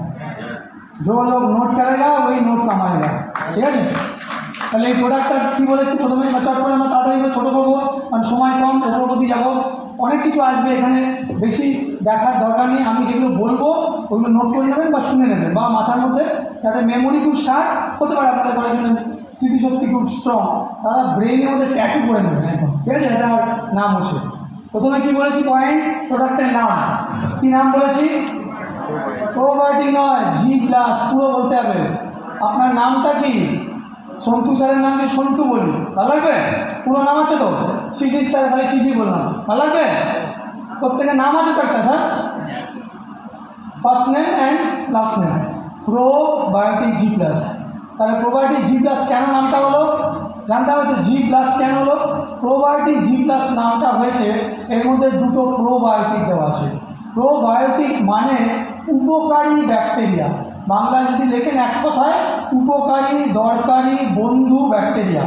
[SPEAKER 1] जो लोग नोट करेगा वही नोट कमाएगा। ঠিক আছে? তাহলে এই প্রোডাক্টটা কী বলেছি প্রথমে, চট করে আমরা তাড়াতাড়ি ছোটো করবো, কারণ সময় কম, অগ্রগতি যাবো, অনেক কিছু আসবে এখানে, বেশি দেখার দরকার নেই। আমি যেগুলো বলবো ওগুলো নোট করে নেবেন বা শুনে নেবেন, বা মাথার মধ্যে, যাতে মেমোরি খুব শার্প হতে পারে, আপনাদের কয়েকজনের স্মৃতিশক্তি খুব স্ট্রং, তারা ব্রেনের মধ্যে ট্যাটু করে নেবেন এখন। ঠিক আছে? এটা নাম হচ্ছে, প্রথমে কী বলেছি পয়েন্ট, প্রোডাক্টের নাম। কী নাম বলেছি? প্রোবায়োটিক নয়, G+, পুরো বলতে হবে। আপনার নামটা কি? সন্তু স্যারের নাম কি সন্তু বলি, ভালো লাগবে? পুরো নাম আছে তো? শিশির স্যার খালি শিশির বললাম, ভালো লাগবে? প্রত্যেকের নাম আছে তো একটা, sir? First name and last name, probiotic G plus. তাহলে প্রোবায়োটিক জি প্লাস কেন নামটা হলো জানতে হবে তো, জি প্লাস কেন হলো? প্রোবায়োটিক জি প্লাস নামটা হয়েছে, এর মধ্যে দুটো প্রোবায়োটিক দেওয়া আছে। প্রোবায়োটিক মানে উপকারী ব্যাকটেরিয়া, বাংলায় যদি লেখেন এক কথায় উপকারী, দরকারি, বন্ধু ব্যাকটেরিয়া।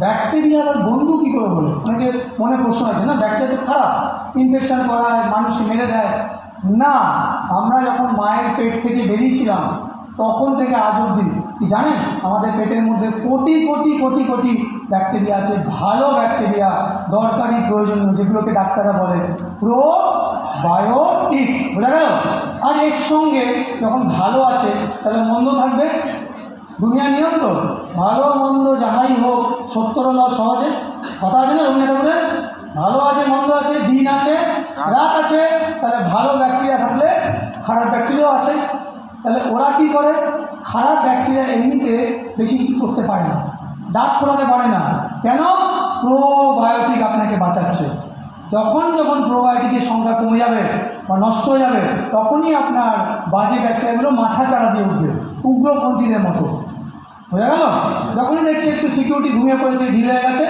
[SPEAKER 1] ব্যাকটেরিয়া আর বন্ধু কী করে হলো? অনেকে মনে প্রশ্ন আছে না, ব্যাকটেরিয়া তো খারাপ, ইনফেকশন করায়, মানুষকে মেরে দেয়। না, আমরা যখন মায়ের পেট থেকে বেরিয়েছিলাম তখন থেকে আজ অবধি কি জানেন, আমাদের পেটের মধ্যে কোটি কোটি কোটি কোটি ব্যাকটেরিয়া আছে, ভালো ব্যাকটেরিয়া, দরকারি, প্রয়োজনীয়, যেগুলোকে ডাক্তাররা বলে প্রোবায়োটিক। বোঝা গেল? আর এর সঙ্গে যখন ভালো আছে তাহলে মন্দ থাকবে। দুনিয়া নিয়ম তো, ভালো মন্দ যাহাই হোক সত্তর লও সহজে, কথা আছে না রবীন্দ্রনাথ ঠাকুরের? ভালো আছে, মন্দ আছে, দিন আছে, রাত আছে। তাহলে ভালো ব্যাকটেরিয়া থাকলে খারাপ ব্যাকটেরিয়াও আছে। তাহলে ওরা কী করে? খারাপ ব্যাকটেরিয়া এমনিতে বেশি কিছু করতে পারে না, দাঁত ফোলাতে পারে না। কেন? প্রোবায়োটিক আপনাকে বাঁচাচ্ছে। যখন যখন প্রোবায়োটিকের সংখ্যা কমে যাবে বা নষ্ট হয়ে যাবে, তখনই আপনার বাজে ব্যাকটেরিয়াগুলো মাথা চাড়া দিয়ে উঠবে, উগ্রপন্থীদের মতো। বোঝা গেল? যখনই দেখছে একটু সিকিউরিটি ঘুমিয়ে পড়েছে, ঢিলে হয়ে গেছে,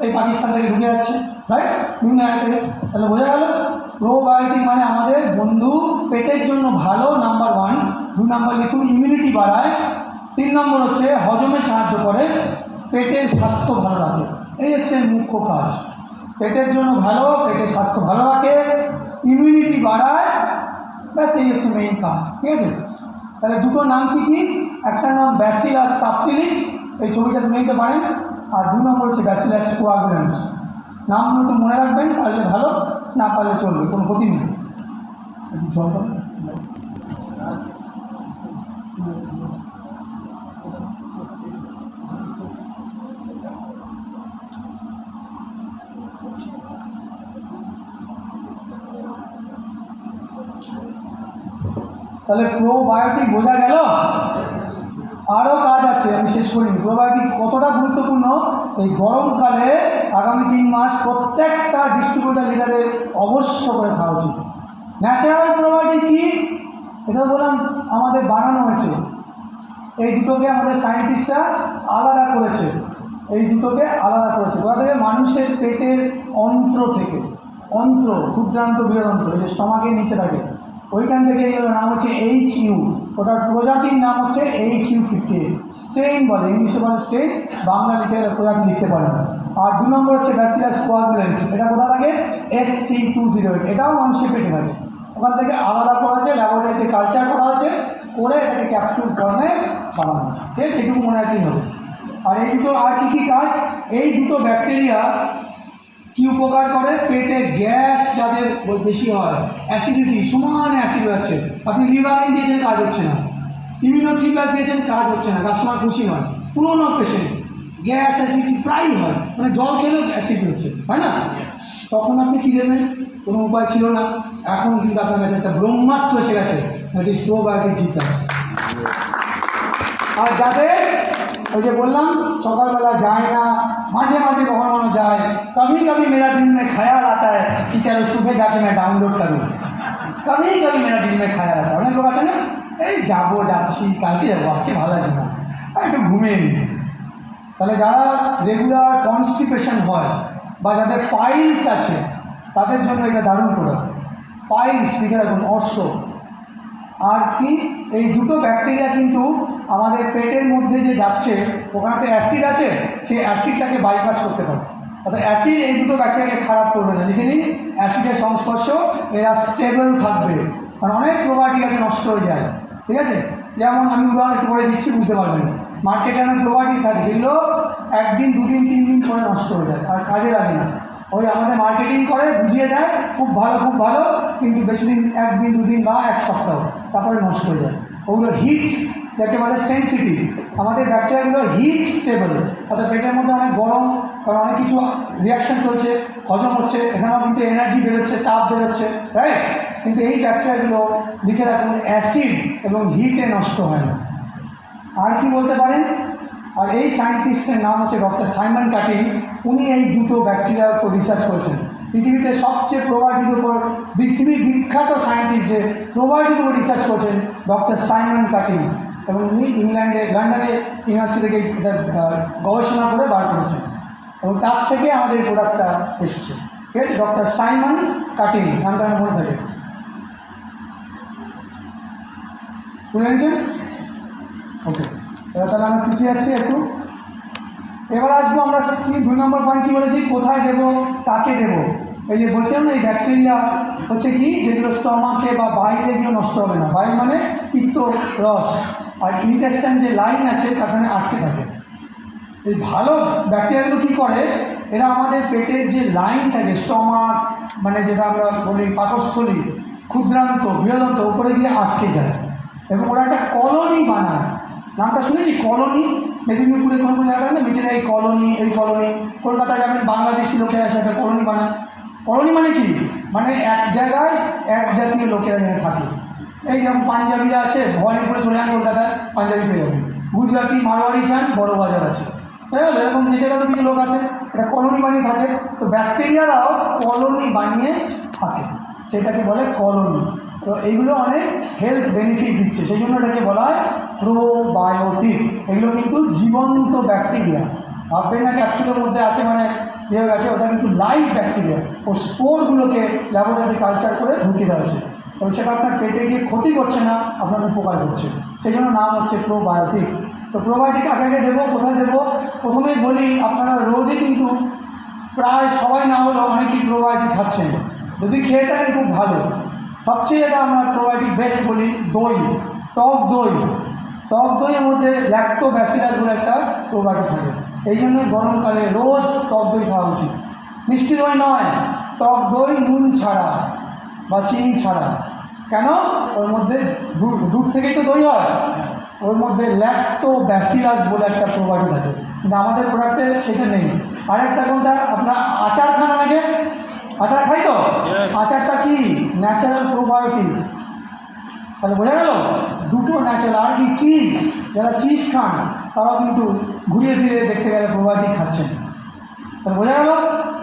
[SPEAKER 1] এই পাকিস্তান থেকে ঢুকে যাচ্ছে, রাইট, বিভিন্ন জায়গা থেকে। তাহলে বোঝা গেল প্রোবায়োটিক মানে আমাদের বন্ধু, পেটের জন্য ভালো, নাম্বার 1। 2 নম্বর লিখুন, ইমিউনিটি বাড়ায়। 3 নম্বর হচ্ছে হজমে সাহায্য করে, পেটের স্বাস্থ্য ভালো রাখে। এই হচ্ছে মুখ্য কাজ। পেটের জন্য ভালো, পেটের স্বাস্থ্য ভালো রাখে, ইমিউনিটি বাড়ায়, ব্যাস এই হচ্ছে মেইন কাজ। ঠিক আছে? তাহলে দুটো নাম কী কী? একটা নাম ব্যাসিলাস সাবটিলিস, এই ছবিটা তুমি নিতে পারেন, আর 2 নম্বর হচ্ছে ব্যাসিলাস কোয়াগুলেন্স। নামগুলো একটু মনে রাখবেন, পারলে ভালো, না পারলে চলবে, কোনো ক্ষতি নেই। জল তাহলে প্রোবায়োটিক বোঝা গেল। আরও কাজ আছে, আমি শেষ করিনি। প্রোবায়োটিক কতটা গুরুত্বপূর্ণ, এই গরমকালে আগামী 3 মাস প্রত্যেকটা ডিস্ট্রিবিউটার লিডারের অবশ্য করে খাওয়া উচিত। ন্যাচারাল প্রোবায়োটিক কি? এটা বললাম আমাদের বানানো হয়েছে, এই দুটোকে আমাদের সায়েন্টিস্টরা আলাদা করেছে, এই দুটোকে আলাদা করেছে কোথা থেকে? মানুষের পেটের অন্ত্র থেকে। অন্ত্র, ক্ষুদ্রান্ত বৃহদন্ত্র, এই যে স্টমাকের নিচে থাকে, ওইখান থেকে এগুলোর নাম হচ্ছে HU, ওটার প্রজাতির নাম হচ্ছে HU58। স্ট্রেইন বলে, ইংলিশে বলে স্ট্রেইন, বাংলা লিখে প্রজাতি লিখতে পারে না। আর 2 নম্বর হচ্ছে ব্যাসিলাস কোয়াগুলেন্স, এটা কোথা থাকে? SC208, এটাও মানুষের পেটে থাকে। ওখান থেকে আলাদা করা হচ্ছে, ল্যাবরেটরিতে কালচার করা হচ্ছে, করে এটাকে ক্যাপসুল ফর্মে বানানো হচ্ছে। ঠিক আছে? এটুকু মনে রাখতেই হবে। আর এই দুটো আর কী কী কাজ? এই দুটো ব্যাকটেরিয়া কী উপকার করে? পেটে গ্যাস যাদের বেশি হয়, অ্যাসিডিটি, সমান অ্যাসিড আছে, আপনি লিভারিন দিয়েছেন, কাজ হচ্ছে না, ইমিউনোথ্রিপ্লাস দিয়েছেন, কাজ হচ্ছে না, কাস্টমার খুশি নয়, পুরোনো পেশেন্ট, গ্যাস অ্যাসিডিটি প্রায়ই হয়, মানে জল খেলেও অ্যাসিড হচ্ছে, হয় না? তখন আপনি কী দেবেন? কোনো উপায় ছিল না। এখন কিন্তু আপনার কাছে একটা ব্রহ্মাস্ত্র এসে গেছে, that is probiotic G plus. আর যাদের ওই যে বললাম সকালবেলা যায় না, মাঝে মাঝে কখনো যায়, कभी कभी मेरा दिन में ख्याल आता है कि चलो सुबह जाके मैं डाउनलोड करूँ, कभी कभी मेरा दिन में ख्याल आता है। অনেক লোক আছে না, এই যাবো, যাচ্ছি, কালকে যাবো, আজকে ভালো লাগছে না, একটু ঘুমিয়ে নিই। তাহলে যারা রেগুলার কনস্টিপেশন হয় বা যাদের পাইলস আছে, তাদের জন্য এটা দারুণ প্রোডাক্ট। পাইলস লিখে রাখুন, অর্শ। আর কি, এই দুটো ব্যাকটেরিয়া কিন্তু আমাদের পেটের মধ্যে যে যাচ্ছে, ওখানে অ্যাসিড আছে, সেই অ্যাসিডটাকে বাইপাস করতে পারে। অর্থাৎ অ্যাসিড এই দুটো ব্যাকটেরিয়াকে খারাপ করবে না। লিখে নিন, অ্যাসিডের সংস্পর্শ এরা স্টেবল থাকবে, কারণ অনেক প্রোবায়োটিক আছে নষ্ট হয়ে যায়। ঠিক আছে? যেমন আমি উদাহরণ একটু করে দিচ্ছি, বুঝতে পারবেন। মার্কেটে অনেক প্রোবায়োটিক থাকে যেগুলো 1 দিন 2 দিন 3 দিন করে নষ্ট হয়ে যায়, আর কাজে লাগে না। ওই আমাদের মার্কেটিং করে বুঝিয়ে দেয় খুব ভালো খুব ভালো, কিন্তু বেশি দিন 1 দিন 2 দিন বা 1 সপ্তাহ, তারপরে নষ্ট হয়ে যায়। ওগুলো হিট, যাকে বলে সেন্সিটিভ। আমাদের ব্যাকটেরিয়াগুলো হিট স্টেবল, অর্থাৎ পেটের মধ্যে অনেক গরম, কারণ অনেক কিছু রিয়াকশান চলছে, হজম হচ্ছে, এখানেও কিন্তু এনার্জি বেরোচ্ছে, তাপ বেরোচ্ছে, রাইট? কিন্তু এই ব্যাকটেরিয়াগুলো লিখে রাখুন অ্যাসিড এবং হিটে নষ্ট হয় না। আর কি বলতে পারেন? আর এই সায়েন্টিস্টের নাম হচ্ছে ডক্টর সাইমন কাটিং। উনি এই দুটো ব্যাকটেরিয়ার উপর রিসার্চ করেছেন। পৃথিবীতে সবচেয়ে প্রোবায়োটিকের উপর পৃথিবীর বিখ্যাত সায়েন্টিস্ট যে প্রোবায়োটিকের উপর রিসার্চ করছেন ডক্টর সাইমন কাটিং, এবং উনি লন্ডনে ইউনিভার্সিটি থেকে এটা গবেষণা করে বার করেছেন, এবং তার থেকে আমাদের এই প্রোডাক্টটা এসেছে। ঠিক আছে, ডক্টর সাইমন কাটিং, নামটা আমার মনে থাকে, শুনে নিয়েছেন? ওকে, এবার তাহলে আমরা পিছিয়ে যাচ্ছি একটু। এবার আসবো আমরা 2 নম্বর পয়েন্ট কী বলেছি, কোথায় দেবো, কাকে দেবো। এই যে বলছিলাম না, এই ব্যাকটেরিয়া হচ্ছে কি, যেগুলো স্টমাকে বা বাইরে গিয়ে নষ্ট হবে না, বাইরে মানে পিত্ত রস, আর ইন্টেস্টাইন যে লাইন আছে সেখানে আটকে থাকে। এই ভালো ব্যাকটেরিয়াগুলো কী করে, এরা আমাদের পেটের যে লাইন থাকে, স্টমাক মানে যেটা আমরা বলি পাকস্থলী, ক্ষুদ্রান্ত বৃহদান্ত, উপরে গিয়ে আটকে যায়, এবং ওরা একটা কলোনি বানায়। নামটা শুনেছি কলোনি, মেদিনীপুরে কোনো কোনো জায়গায় না বেঁচে এই কলোনি, এই কলোনি, কলকাতায় যাবেন বাংলাদেশি লোকেরা এসে একটা কলোনি বানায়। কলোনি মানে কি, মানে এক জায়গায় এক জাতীয় লোকেরা এখানে থাকে। এই যেমন পাঞ্জাবিরা আছে, ভবানীপুরে চলে যান কলকাতায়, পাঞ্জাবি পেয়ে যাবেন। গুজরাটি মারোয়ারি চান, বড় বাজার আছে, তাই না? এরকম এছাড়াও কিছু লোক আছে, এটা কলোনি বানিয়ে থাকে। তো ব্যাকটেরিয়ারাও কলোনি বানিয়ে থাকে, সেটাকে বলে কলোনি। তো এইগুলো অনেক হেলথ বেনিফিট দিচ্ছে, সেই জন্য এটাকে বলা হয় প্রোবায়োটিক। এগুলো কিন্তু জীবন্ত ব্যাকটেরিয়া, ভাববেন না ক্যাপসুলের মধ্যে আছে মানে ইয়ে হয়ে গেছে, ওটা কিন্তু লাইভ ব্যাকটেরিয়া। ও স্পোরগুলোকে ল্যাবরেটরি কালচার করে ঢুকিয়ে দেওয়া হয়েছে, এবং সেটা আপনার পেটে গিয়ে ক্ষতি করছে না, আপনার উপকার করছে, সেই জন্য নাম হচ্ছে প্রোবায়োটিক। তো প্রোবায়োটিক আগে আগে দেবো, কোথায় দেবো? প্রথমেই বলি, আপনারা রোজই কিন্তু প্রায় সবাই না হলেও অনেকেই প্রোবায়োটিক খাচ্ছেন, যদি খেয়ে থাকেন খুব ভালো। সবচেয়ে যেটা আমরা প্রোবায়োটিক বেস্ট বলি, দই, টক দই। টক দইয়ের মধ্যে ল্যাক্টোব্যাসিলাস বলে একটা প্রোবায়োটিক থাকে, এই জন্য গরমকালে রোজ টক দই খাওয়া উচিত। মিষ্টি দই নয়, টক দই, নুন ছাড়া বা চিনি ছাড়া। কেন? ওর মধ্যে দুধ থেকেই তো দই হয়, ওর মধ্যে ল্যাক্টোব্যাসিলাস বলে একটা প্রোবায়োটিক থাকে, কিন্তু আমাদের প্রোডাক্টে সেটা নেই। আরেকটা কোনটা, আপনার আচার খান অনেকে, আচার খাই তো, আচারটা কি ন্যাচারাল প্রোবায়োটিক, তাহলে বোঝা গেল দুটো ন্যাচারাল। আর কি চিজ, যারা চিজ খান তারাও কিন্তু ঘুরিয়ে ফিরে দেখতে গেলে প্রোবায়োটিক খাচ্ছেন, তাহলে বোঝা গেল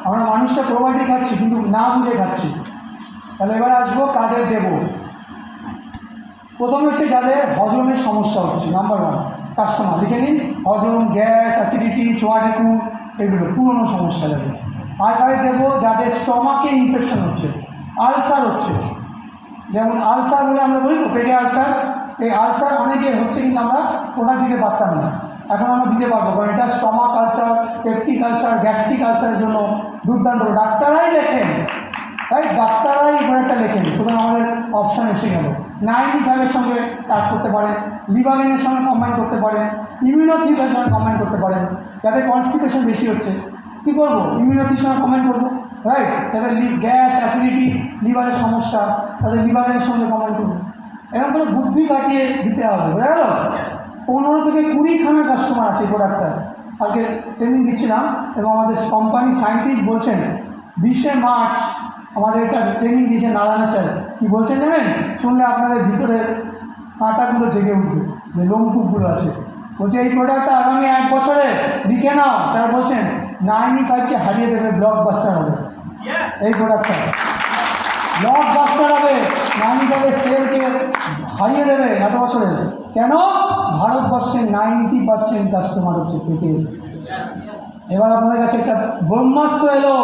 [SPEAKER 1] আমরা মানুষটা প্রোবায়োটিক খাচ্ছি কিন্তু না বুঝে খাচ্ছি। তাহলে এবার আসবো কাদের দেব। প্রথমে হচ্ছে যাদের হজমের সমস্যা হচ্ছে, নাম্বার 1 কাস্টমার, লিখে নিন, হজম, গ্যাস, অ্যাসিডিটি, চোয়াডেকু, এগুলো পুরনো সমস্যা যাবে। আর কাদের দেবো, যাদের স্টমাকে ইনফেকশন হচ্ছে, আলসার হচ্ছে, যেমন আলসার বলে আমরা বলি তো, পেটে আলসার। এই আলসার অনেকের হচ্ছে কিন্তু আমরা প্রোডাক্ট দিতে পারতাম না, এখন আমরা দিতে পারবো, কারণ এটা stomach ulcer, peptic ulcer, gastric আলসারের জন্য দুর্দান্ত। ডাক্তাররাই লেখেন, তাই ডাক্তাররাই প্রোডাক্টটা লেখেন, সুতরাং আমাদের অপশান এসে গেল। 95-এর সঙ্গে কাজ করতে পারেন, লিভারিনের সঙ্গে কম্বাইন করতে পারেন, ইমিউনোথেরাপির সঙ্গে কম্বাইন করতে পারেন। যাদের কনস্টিপেশন বেশি হচ্ছে কী করবো, ইমিউনোথেরাপির সঙ্গে কম্বাইন করবো, রাইট? যাদের গ্যাস, অ্যাসিডিটি, লিভারের সমস্যা, তাদের লিভারের সঙ্গে কম্বাইন করবো। এরকম করে বুদ্ধি কাটিয়ে দিতে হবে, বোঝা গেল? 15 থেকে 20খানা কাস্টমার আছে এই প্রোডাক্টটা। আজকে ট্রেনিং দিচ্ছিলাম, এবং আমাদের কোম্পানি সায়েন্টিস্ট বলছেন 20শে মার্চ আমাদের একটা ট্রেনিং দিয়েছে নারায়ণ স্যার। কী বলছেন জানেন? শুনলে আপনাদের ভিতরে কাঁটাগুলো জেগে উঠবে, যে লোমকূপগুলো আছে। বলছে এই প্রোডাক্টটা আগামী 1 বছরে লিখে নাও, স্যার বলছেন 95কে হারিয়ে দেবে, ব্লকবাস্টার হবে এই প্রোডাক্টটা, ব্লকবাস্টার হবে, 95 সেলকে হারিয়ে দেবে এত বছরে। কেন? ভারতবর্ষের 90% কাস্টমার হচ্ছে পেটে। এবার আপনাদের কাছে একটা ব্রহ্মাস্ত্র এলো,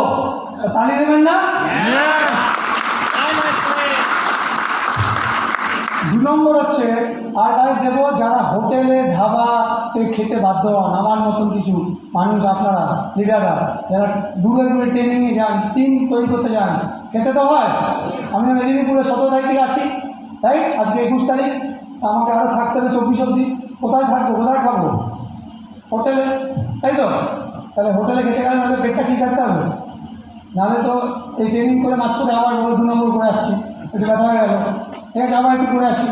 [SPEAKER 1] তালি দেবেন না? 2 নম্বর হচ্ছে আর কাজ দেবো, যারা হোটেলে ধাবাতে খেতে বাধ্য হন, আমার মতন কিছু মানুষ, আপনারা লিডাররা যারা দূরে দূরে ট্রেনিংয়ে যান, টিম তৈরি করতে যান, খেতে তো হয়। আমি মেদিনীপুরে 17 তারিখ থেকে আছি, তাই আজকে 21 তারিখ, আমাকে আরও থাকতে হবে 24 অবধি। কোথায় থাকবো, কোথায় খাবো? হোটেলে, তাই তো? তাহলে হোটেলে খেতে গেলে তাহলে পেটটা ঠিক রাখতে হবে, নাহলে তো এই ট্রেনিং করে মাছ করে আবার 2 নম্বর করে আসছি, একটু ব্যথা হয়ে গেল, ঠিক আছে আবার একটু করে আসি,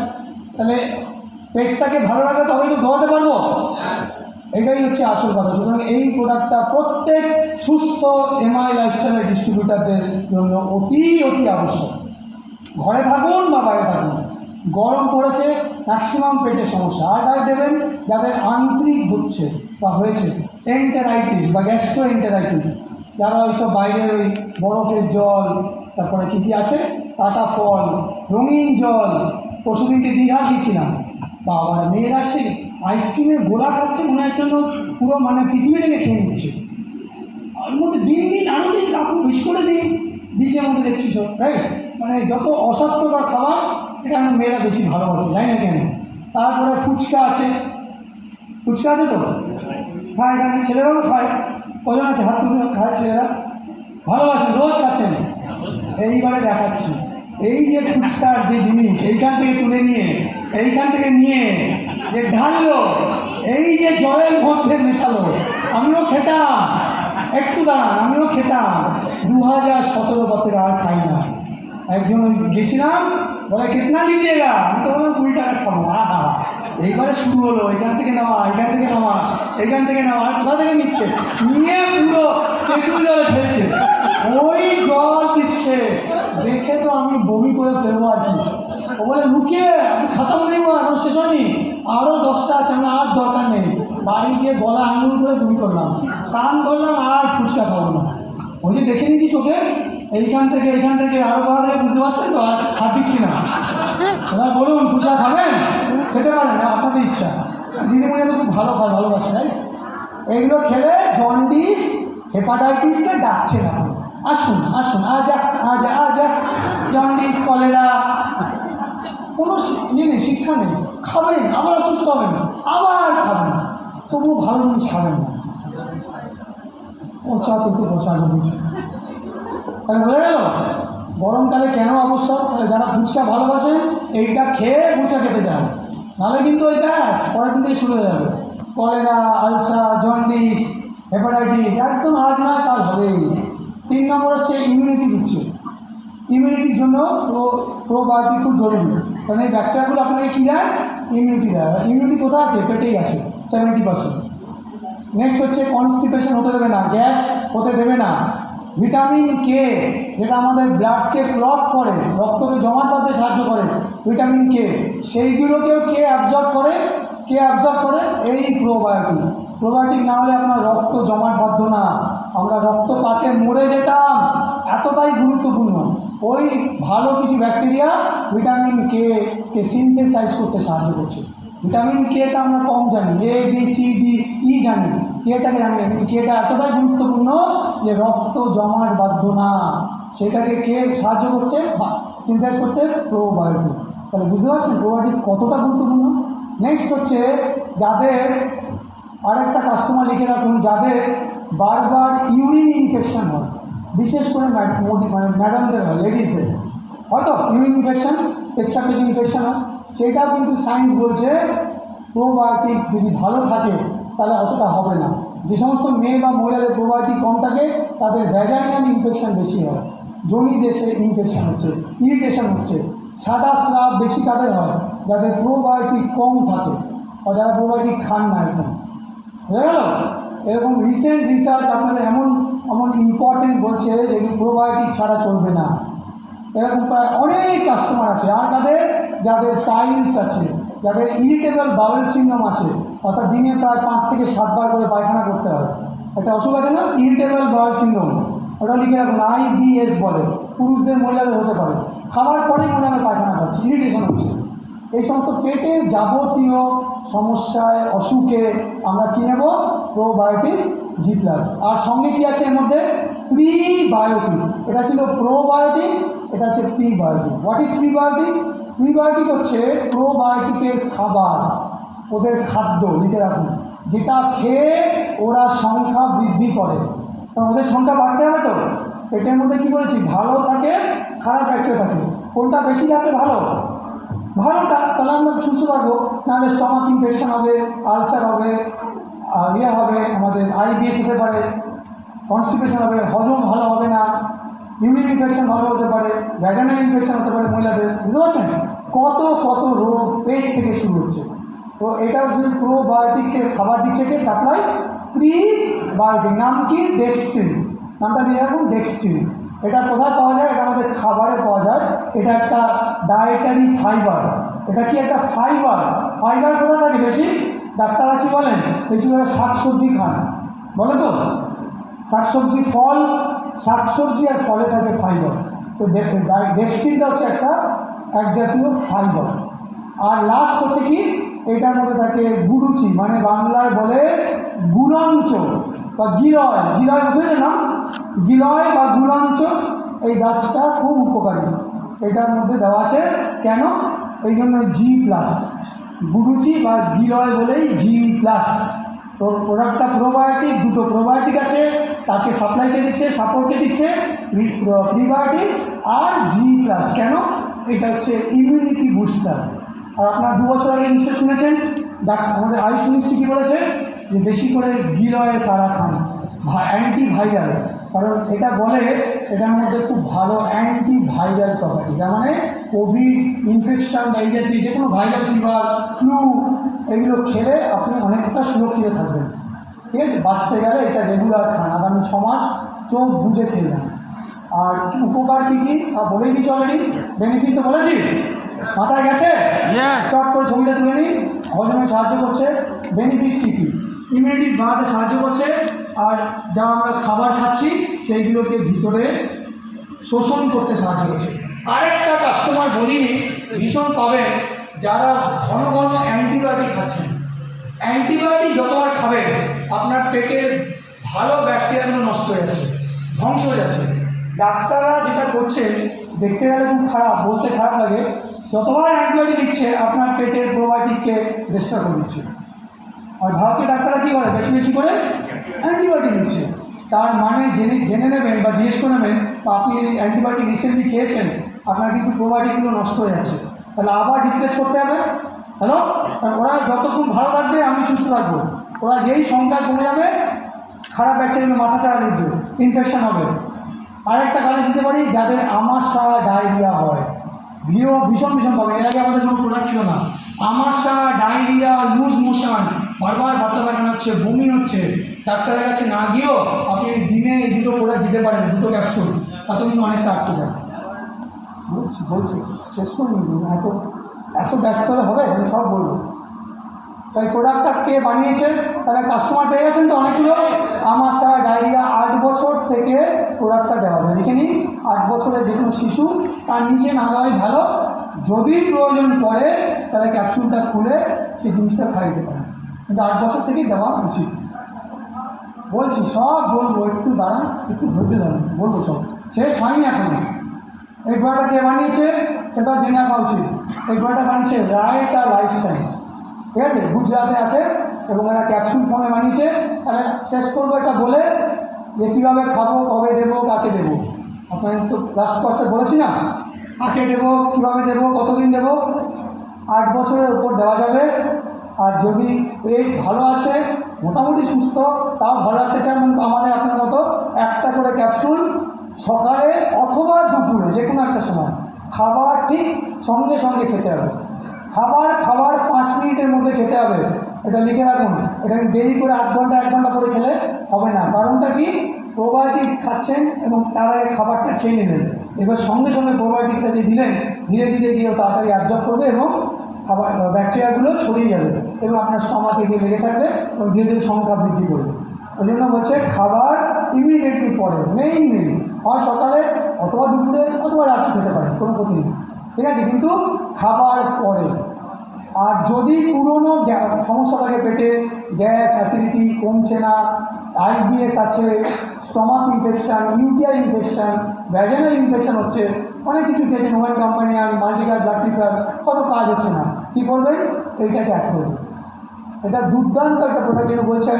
[SPEAKER 1] তাহলে পেটটাকে ভালো রাখলে তবেই তো ধোয়াতে পারবো। এটাই হচ্ছে আসল কথা। সুতরাং এই প্রোডাক্টটা প্রত্যেক সুস্থ এমআই লাইফস্টাইলের ডিস্ট্রিবিউটারদের জন্য অতি আবশ্যক। ঘরে থাকুন বা বাইরে থাকুন, গরম পড়েছে, ম্যাক্সিমাম পেটের সমস্যা। আর গায়ে দেবেন যাদের আন্তরিক হচ্ছে বা হয়েছে, এন্টেরাইটিস বা গ্যাস্ট্রো এন্টেরাইটিস, যারা ওইসব বাইরের ওই বরফের জল, তারপরে কী কী আছে, কাটা ফল, রঙিন জল, পরশুদিনকে দীঘা গিয়েছিলাম, বাবা মেয়েরা সে আইসক্রিমের গোলা খাচ্ছে, মনে হচ্ছে জন্য পুরো মানে পৃথিবীটাকে খেয়ে নিচ্ছে। ওর মধ্যে দিন দিন আরও দিন কাপড় বেশ করে দিন বিচের মধ্যে দেখছি সব, রাইট? মানে যত অস্বাস্থ্যকর খাবার এটা আমার মেয়েরা বেশি ভালোবাসে, জানি না কেন। তারপরে ফুচকা আছে, ফুচকা আছে তো খায়, এখানে ছেলেরাও খায়, কজন আছে হাত তুলে খায় ছেলেরা, ভালোবাসে, রোজ খাচ্ছেন। এইবারে দেখাচ্ছি এই যে ফুচকার যে জিনিস এইখান থেকে তুলে নিয়ে এইখান থেকে নিয়ে যে ঢাললো, এই যে জলের মধ্যে মেশালো, আমিও খেতাম, একটু দাঁড়ান, আমিও খেতাম 2017 পর থেকে আর খাই না। একজন গেছিলাম, বলে কিতনা লিজিয়েগা, আমি তো বললাম 20 টাকা খাবো। আহা, এইবারে শুরু হলো, এখান থেকে নেওয়া, এখান থেকে নেওয়া, এখান থেকে নেওয়া, আর কোথা থেকে নিচ্ছে, নিয়ে পুরো তেঁতুল জলে ফেলছে, ওই জল দিচ্ছে, দেখে তো আমি বমি করে ফেলবো আর কি। ও বলে লুকিয়ে আমি খাতাম নেই, এখন শেষ হয়নি, আরও 10টা আছে, আমার আর দরকার নেই। বাড়ি গিয়ে গলা আঙুল করে বমি করলাম, কান ধরলাম, আর ফুচকা খাবো না। ওই যে দেখে নিচ্ছি চোখে, এইখান থেকে আরও বাড়া থেকে, বুঝতে পারছেন তো, আর হাত দিচ্ছি না। এবার বলুন ফুচকা খাবেন, খেতে পারেন না, আপনাদের ইচ্ছা। দিদিমণি তো খুব ভালো খায়, ভালোবাসে, তাই এইগুলো খেলে জন্ডিস হেপাটাইটিসকে ডাকছে না। আসুন আসুন, আজা আজা আজা, জন্ডিস কলেরা, কোনো ইয়ে নেই, শিক্ষা নেই, খাবেন আবার অসুস্থ হবেন, আবার খাবেন, তবুও ভালো জিনিস খাবেন না। ও চা কিন্তু বসা দিয়েছে, তাহলে হয়ে গেল গরমকালে কেন অবস্থা। যারা ফুচকা ভালোবাসেন এইটা খেয়ে ফুচকা খেতে যান, নাহলে কিন্তু ওই ব্যাস পরের দিন থেকে শুরু হয়ে যাবে কলেরা, আলসার, জন্ডিস, হেপাটাইটিস, একদম আজ না কাল হবেই। 3 নম্বর হচ্ছে ইমিউনিটি দিচ্ছে। ইমিউনিটির জন্য প্রোবায়োটিক খুব জরুরি, কারণ এই ব্যাকটেরিয়াগুলো আপনাকে কী দেয়, ইমিউনিটি দেয়। ইমিউনিটি কোথায় আছে, পেটেই আছে 70%। নেক্সট হচ্ছে কনস্টিপেশন হতে দেবে না, গ্যাস হতে দেবে না। ভিটামিন কে, যেটা আমাদের ব্লাডকে ক্লট করে, রক্তকে জমাট বাঁধতে সাহায্য করে, ভিটামিন কে, সেইগুলোকেও কে অ্যাবজর্ব করে, এই প্রোবায়োটিক। প্রোবায়োটিক না হলে আপনার রক্ত জমাট বাঁধত না, আমরা রক্তপাতে মরে যেতাম, এতটাই গুরুত্বপূর্ণ। ওই ভালো কিছু ব্যাকটেরিয়া ভিটামিন কে সিনথেসাইজ করতে সাহায্য করছে। ভিটামিন কেটা আমরা কম জানি, A B C D E জানি, কেটাকে জানি না, কিন্তু কেটা এতটাই গুরুত্বপূর্ণ যে রক্ত জমাট বাঁধত না, সেটাকে কে সাহায্য করছে সিনথেসাইজ করতে, প্রোবায়োটিক। তাহলে বুঝতে পারছেন প্রোবায়োটিক কতটা গুরুত্বপূর্ণ। নেক্সট হচ্ছে যাদের, আরেকটা কাস্টমার লিখে রাখুন, যাদের বারবার ইউরিন ইনফেকশান হয়, বিশেষ করে ম্যাডামদের হয়, লেডিসদের হয়তো ইউরিন ইনফেকশান, পেচ্ছাপের ইনফেকশান হয়, সেটাও কিন্তু সায়েন্স বলছে প্রোবায়োটিক যদি ভালো থাকে তাহলে অতটা হবে না। যে সমস্ত মেয়ে বা মহিলাদের প্রোবায়োটিক কম থাকে তাদের ভ্যাজাইনাল ইনফেকশান বেশি হয়, জনি দেশে ইনফেকশান হচ্ছে, ইরিটেশন হচ্ছে, সাদা স্রাব বেশি তাদের হয় যাদের প্রোবায়োটিক কম থাকে বা যারা প্রোবায়োটিক খান না। এরকম হয়ে গেল। এরকম রিসেন্ট রিসার্চ আপনাদের এমন ইম্পর্টেন্ট বলছে যে প্রোবায়োটিক ছাড়া চলবে না। এরকম প্রায় অনেক কাস্টমার আছে, আর যাদের পাইলস আছে, যাদের ইরিটেবল বাউল সিনড্রোম আছে, অর্থাৎ দিনে প্রায় 5 থেকে 7 বার করে পায়খানা করতে হয়, একটা অসুখ আছে না, ইরিটেবল বাউল সিনড্রোম, ওটা লিখে রাখুন, IBS বলে, পুরুষদের মহিলাদের হতে পারে, খাবার পরেই মনে হয় পায়খানা পাচ্ছে, ইরিটেশন হচ্ছে। এই সমস্ত পেটের যাবতীয় সমস্যায়, অসুখে আমরা কী নেব, প্রোবায়োটিক G+। আর সঙ্গে কী আছে এর মধ্যে, প্রিবায়োটিক। এটা ছিল প্রোবায়োটিক, এটা হচ্ছে prebiotic. What is prebiotic? Prebiotic হচ্ছে প্রোবায়োটিকের খাবার, ওদের খাদ্য, লিখে রাখুন, যেটা খেয়ে ওরা সংখ্যা বৃদ্ধি করে। কারণ ওদের সংখ্যা বাড়তে হবে তো, পেটের মধ্যে কী বলেছি, ভালো থাকে, খারাপ ব্যাকটেরিয়া থাকে, কোনটা বেশি থাকে, ভালোটা, তাহলে আমরা সুস্থ থাকবো, নাহলে স্টমাক ইনফেকশন হবে, আলসার হবে, হবে, আমাদের IBS হতে পারে, কনস্টিপেশন হবে, হজম ভালো হবে না, ইউরিন ইনফেকশন ভালো হতে পারে, ভ্যাজাইনাল ইনফেকশন হতে পারে মহিলাদের। বুঝতে পারছেন কত রোগ পেট থেকে শুরু হচ্ছে। তো এটা যদি প্রোবায়োটিকের খাবার দিচ্ছে কে সাপ্লাই, প্রিবায়োটিক। নাম কি, ডেক্সট্রিন, নামটা নিয়ে রাখুন, ডেক্সট্রিন। এটা কোথায় পাওয়া যায়, এটা আমাদের খাবারে পাওয়া যায়, এটা একটা ডায়েটারি ফাইবার। এটা কি একটা ফাইবার কোথায় থাকে বেশি, ডাক্তাররা কী বলেন, বেশি করে শাকসবজি খান, বলে তো শাকসবজি ফল, শাকসবজি আর ফলে থাকে ফাইবার। তো ডেক্সট্রিনটা হচ্ছে এক জাতীয় ফাইবার। আর লাস্ট হচ্ছে কি, এটার মধ্যে থাকে গুরুচি, মানে বাংলায় বলে গুণাঞ্চ বা গিলয়। গিলয় বুঝেছে না? গিলয় বা গুণাঞ্চ, এই গাছটা খুব উপকারী। এটার মধ্যে দেওয়া আছে কেন? এই জন্য G+, গুরুচি বা গিলয় বলেই G+। তো প্রোডাক্টটা প্রোবায়োটিক, দুটো প্রোবায়োটিক আছে, তাকে সাপ্লাইকে দিচ্ছে, সাপোর্টকে দিচ্ছে প্রিবায়োটিক আর G+। কেন? এটা হচ্ছে ইমিউনিটি বুস্টার। আর আপনার 2 বছর আগে নিশ্চয় শুনেছেন, আমাদের আয়ুষ মিনিস্ট্রি কী বলেছে যে বেশি করে গিলয়ের কারা খান, অ্যান্টিভাইরাল। কারণ এটা বলে এটার মধ্যে খুব ভালো অ্যান্টিভাইরাল প্রপার্টি, যার মানে কোভিড ইনফেকশান বা এই জাতীয় যে কোনো ভাইরাল ফিভার, ফ্লু, এগুলো খেলে আপনি অনেকটা সুরক্ষিত থাকবেন। ঠিক আছে, বাঁচতে গেলে এটা রেগুলার খান, আগামী 6 মাস চোখ বুঝে খেলবেন। আর উপকার কী কী বলেই দিচ্ছি অলরেডি, বেনিফিট তো বলেছি, মাথায় গেছে? স্টপ করে ছবিটা তুলে নিই। হজমে সাহায্য করছে। বেনিফিটস কী কী? ইমিউনিটি বাড়াতে সাহায্য করছে, আর যা আমরা খাবার খাচ্ছি সেইগুলোকে ভিতরে শোষণ করতে সাহায্য করছে। আরেকটা কাস্টমার বলিনি, ভীষণ পাবেন যারা ঘন ঘন অ্যান্টিবায়োটিক খাচ্ছেন। অ্যান্টিবায়োটিক যতবার খাবেন আপনার পেটের ভালো ব্যাকটেরিয়াগুলো নষ্ট হয়ে যাচ্ছে, ধ্বংস হয়ে যাচ্ছে। ডাক্তাররা যেটা করছে দেখতে গেলে খুব খারাপ, বলতে খারাপ লাগে, যতবার অ্যান্টিবায়োটিক দিচ্ছে আপনার পেটের প্রোবায়োটিককে ডিস্টার্ব করে দিচ্ছে। আর ভারতীয় ডাক্তাররা কী করে, বেশি বেশি করে অ্যান্টিবায়োটিক দিচ্ছে। তার মানে জেনে নেবেন বা জিজ্ঞেস করে নেবেন, আপনি অ্যান্টিবায়োটিক রিসেন্টলি খেয়েছেন, আপনার কিন্তু প্রোবায়োটিকগুলো নষ্ট হয়ে যাচ্ছে, তাহলে আবার রিপ্লেস করতে হবে। হ্যালো, কারণ ওরা যতক্ষণ ভালো থাকবে আমি সুস্থ থাকবো, ওরা যেই সংখ্যা কমে যাবে খারাপ ব্যাকটেরিয়া মাথা চাড়া দিতে ইনফেকশন হবে। আরেকটা কারণ দিতে পারি, যাদের আমাশা ডায়রিয়া হয়, ভীষণ পাবে। এর আগে আমাদের কোনো প্রোডাক্ট ছিল না। আমাশা, ডায়রিয়া, লুজ মোশন, বারবার বাচ্চা পায়খানা হচ্ছে, বমি হচ্ছে, ডাক্তারের কাছে না গিয়েও আপনি দিনে এই দুটো প্রোডাক্ট দিতে পারেন, 2টো ক্যাপসুল, তাতে কিন্তু অনেকটা আটকে যায়। বলছি শেষ করে নিন, এত ব্যস্ত হলে হবে, আমি সব বলবো। তাই প্রোডাক্টটা কে বানিয়েছে, তারা কাস্টমার পেয়ে গেছেন তো অনেকগুলো। আমাশা, ডায়রিয়া 8 বছর থেকে প্রোডাক্টটা দেওয়া যায়। দেখে নিন, 8 বছরের যে কোনো শিশু, তার নিচে না দেওয়াই ভালো। যদি প্রয়োজন পড়ে তাহলে ক্যাপসুলটা খুলে সেই জিনিসটা খাইতে পারে, কিন্তু 8 বছর থেকেই দেওয়া উচিত। বলছি সব বলবো, একটু দাঁড়ান, একটু ধৈর্য ধরুন, বলবো সব, শেষ হয়নি এখন। এই প্রোডাক্টটা কে বানিয়েছে সেটা জেনে রাখা উচিত। এই প্রোডাক্টটা বানিয়েছে রাইটা লাইফ সায়েন্স, ঠিক আছে, গুজরাটে আছে, এবং এরা ক্যাপসুল ফর্মে বানিয়েছে। তাহলে শেষ করবো এটা বলে যে কীভাবে খাবো, কবে দেবো, কাকে দেবো। আপনার তো লাস্ট কষ্টে বলেছি না, কাকে দেবো, কীভাবে দেবো, কতদিন দেবো। 8 বছরের উপর দেওয়া যাবে। আর যদি পেট ভালো আছে, মোটামুটি সুস্থ, তাও ভালো রাখতে চান, আমাদের আপনার মতো একটা করে ক্যাপসুল সকালে অথবা দুপুরে যে কোনো একটা সময়, খাবার ঠিক সঙ্গে সঙ্গে খেতে হবে। খাবার 5 মিনিটের মধ্যে খেতে হবে, এটা লিখে রাখুন। এটা দেরি করে 8 ঘন্টা 1 ঘন্টা করে খেলে হবে না। কারণটা কি, প্রোবায়োটিক খাচ্ছেন এবং তার আগে খাবারটা খেয়ে নেবেন, এবার সঙ্গে সঙ্গে প্রোবায়োটিকটা যে দিলেন ধীরে ধীরে গিয়ে তাড়াতাড়ি অ্যাবজর্ব করবে এবং খাবার ব্যাকটেরিয়াগুলো ছড়িয়ে যাবে এবং আপনার স্টমাকে গিয়ে লেগে থাকবে এবং ধীরে ধীরে সংখ্যা বৃদ্ধি করবে। ওই জন্য বলছে খাবার ইমিডিয়েটলি পরে, মেইন হয় সকালে অথবা দুপুরে অথবা রাতে খেতে পারেন, কোনো ক্ষতি নেই, ঠিক আছে, কিন্তু খাবার পরে। আর যদি পুরনো সমস্যা থাকে, পেটে গ্যাস, অ্যাসিডিটি কমছে না, আইবিএস আছে, stomach infection, UTI infection, vaginal infection হচ্ছে, অনেক কিছু খেয়েছেন, ওয়েল কোম্পানি আর মাল্টিকার ব্লাড প্রেশার, কত কাজ হচ্ছে না, কী করবেন, এইটাকে অ্যাড করবেন। এটা দুর্দান্ত একটা প্রোডাক্ট, যেটা বলছে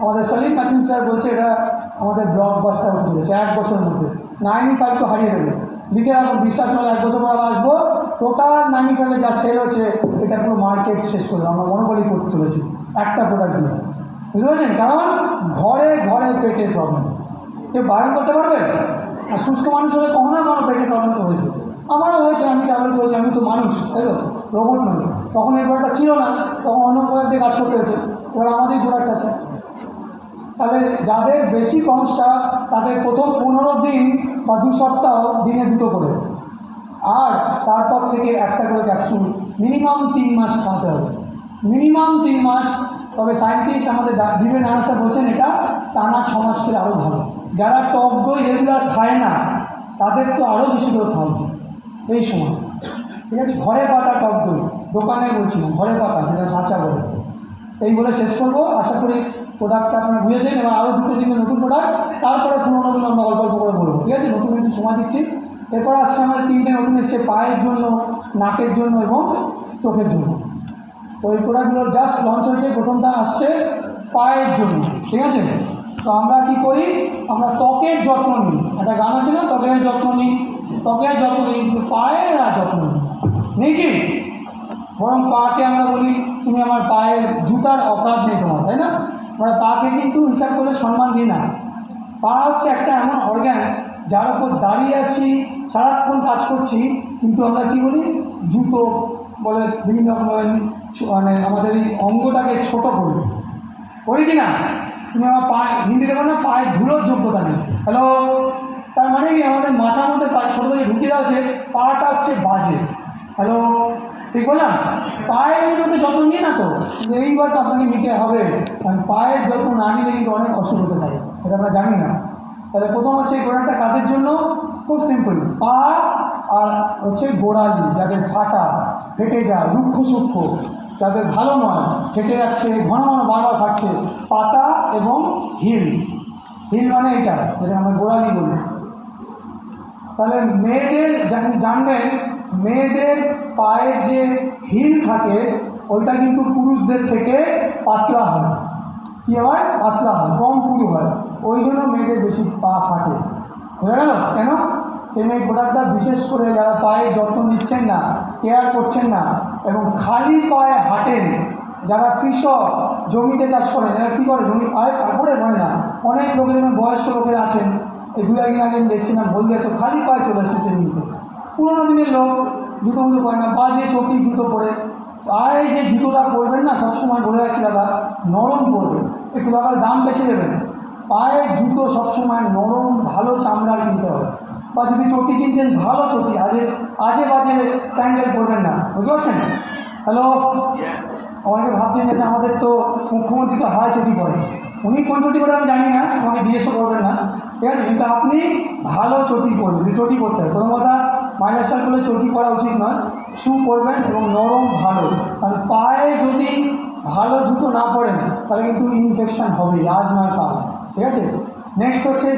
[SPEAKER 1] আমাদের সলিম ম্যাথিউ স্যার, বলছে এটা আমাদের ব্লকবাস্টার হতে চলেছে 1 বছরের মধ্যে। 95 তো হারিয়ে দেবে, লিখে রাখুন, বিশ্বাস করে 1 বছর পর আসবো, টোটাল 95 যা সেল হচ্ছে এটা পুরো মার্কেট শেষ করবে, আমরা মনোবলি করতে চলেছি একটা প্রোডাক্ট দিয়ে, বুঝতে পারছেন? কারণ ঘরে ঘরে পেটের প্রবলেম, কেউ বারণ করতে পারবে? আর সুস্থ মানুষ হলে কখনো কোনো পেটের প্রবলেম তো হয়েছে, আমারও হয়েছে, আমি ট্রাভেল করেছি, আমি তো মানুষ, তাই তো, রোবট নয়। তখন এই প্রোডাক্টটা ছিল না, তখন অন্য প্রোডাক্ট দিয়ে কাজ করতে হয়েছে, এবার আমাদের প্রোডাক্ট আছে। তাহলে যাদের বেশি সমস্যা তাদের প্রথম 15 দিন বা 2 সপ্তাহ দিনে 2টো করে, আর তারপর থেকে একটা করে ক্যাপসুল মিনিমাম 3 মাস খাওয়াতে হবে, মিনিমাম 3 মাস। তবে সায়েন্টিস্ট আমাদের বিভিন্ন আনসার বলছেন এটা টানা 6 মাস খেলে আরও ভালো। যারা টক দই রেগুলার খায় না তাদের তো আরও বেশি করে খাওয়া উচিত এই সময়, ঠিক আছে। ঘরে পাতা টক দই, দোকানে বলছি না, ঘরে পাতা, যেটা সাঁচা বলে। এই বলে শেষ করবো। আশা করি প্রোডাক্টটা আপনারা বুঝেছেন, এবং আরও 2-3 নতুন প্রোডাক্ট, তারপরে পুরোনোগুলো আমরা গল্প করে বলবো, ঠিক আছে। নতুন একটু সময় দিচ্ছি। এরপর আসছে আমাদের 3টে নতুন এসছে, পায়ের জন্য, নাকের জন্য এবং চোখের জন্য। তো এই প্রোডাক্টগুলো জাস্ট লঞ্চ হয়েছে, প্রথমটা আসছে পায়ের জন্য, ঠিক আছে। তো আমরা কি করি, আমরা ত্বকের যত্ন নিই, একটা গান আছে না, ত্বকের যত্ন নিই, ত্বকের যত্ন নিই, কিন্তু পায়ের আর যত্ন নেই কি, বরং পাকে আমরা বলি তুমি আমার পায়ের জুতার অপরাধ নেই তোমার, তাই না। আমরা পাকে কিন্তু হিসাব করে সম্মান দিই না। পা হচ্ছে একটা এমন অর্গান যার উপর দাঁড়িয়ে আছি, সারাক্ষণ কাজ করছি, কিন্তু আমরা কী বলি, জুতো বলে বিভিন্ন রকমের, মানে আমাদের এই অঙ্গটাকে ছোটো করি কি না। তুমি আমার পায়ে, হিন্দিতে বলো না, পায়ের ধুলোর যোগ্যতা নেই। হ্যালো, তার মানে কি আমাদের মাথার মধ্যে ছোটো থেকে ঢুকিয়ে দেওয়া আছে, পাটা হচ্ছে বাজে। হ্যালো, ঠিক বললাম। পায়ের মধ্যে যত্ন নিয়ে না, তো এইবারটা আপনাকে নিতে হবে, কারণ পায়ের যত্ন না নিলে কিন্তু অনেক অসুখ হতে পারে, এটা আমরা জানি না। তাহলে প্রথম হচ্ছে এই প্রোডাক্টটা কাদের জন্য, খুব সিম্পল, পা আর হচ্ছে গোড়ালি, যাদের ফাটা, ফেটে যায়, রুক্ষ সূক্ষ্ম, যাদের ভালো নয়, ফেটে যাচ্ছে, ঘন ঘন বারবার ফাটছে, পাতা এবং হিল। হিল মানে এইটা, যেটা আমরা গোড়ালি বলি। তাহলে মেয়েদের জানবেন, মেয়েদের পায়ের যে হিল থাকে ওইটা কিন্তু পুরুষদের থেকে পাতলা হয়। কী হয়, পাতলা হয়, কম পুরু হয়, ওই জন্য মেয়েদের বেশি পা ফাটে। বুঝা গেল কেন। এই প্রোডাক্টটা বিশেষ করে যারা পায়ে যত্ন নিচ্ছেন না, কেয়ার করছেন না, এবং খালি পায়ে হাঁটেন, যারা কৃষক, জমিতে চাষ করে, যারা কী করে, জমি পায়ে কাপড়ে হয় না, অনেক লোকের যেমন বয়স্ক লোকেরা আছেন, এই 2-1 দিন আগে আমি দেখছিলাম, বললে তো খালি পায়ে চলে এসেছে ট্রেনিংতে। পুরোনো দিনের লোক জুতো পরে না, বাজে চটি জুতো পরে, পায়ে যে জুতোটা পরবেন না, সবসময় বলে রাখি দাদা, নরম পরবেন, একটু আবার দাম বেশি দেবেন। পায়ের জুতো সবসময় নরম ভালো চামড়ার কিনতে হবে, বা যদি চটি কিনছেন ভালো চটি, আজে বাজে স্যান্ডেল পরবেন না, বুঝতে পারছেন। হ্যালো, অনেকে ভাবছেন যে আমাদের তো মুখ্যমন্ত্রী তো হাওয়াই চটি পরে, উনি কোন চটি পরে আমি জানি না, আমাকে জিজ্ঞেসও করবেন না, ঠিক আছে। কিন্তু আপনি ভালো চটি পরবেন, চটি পরতে হবে। প্রথম কথা, মাইনাস স্টাইল করলে চটি পরা উচিত নয়, শু পরবেন এবং নরম ভালো, কারণ পায়ে যদি ভালো জুতো না পরেন তাহলে কিন্তু ইনফেকশান হবে, আজ নয় কাল, ঠিক আছে। নেক্সট হচ্ছে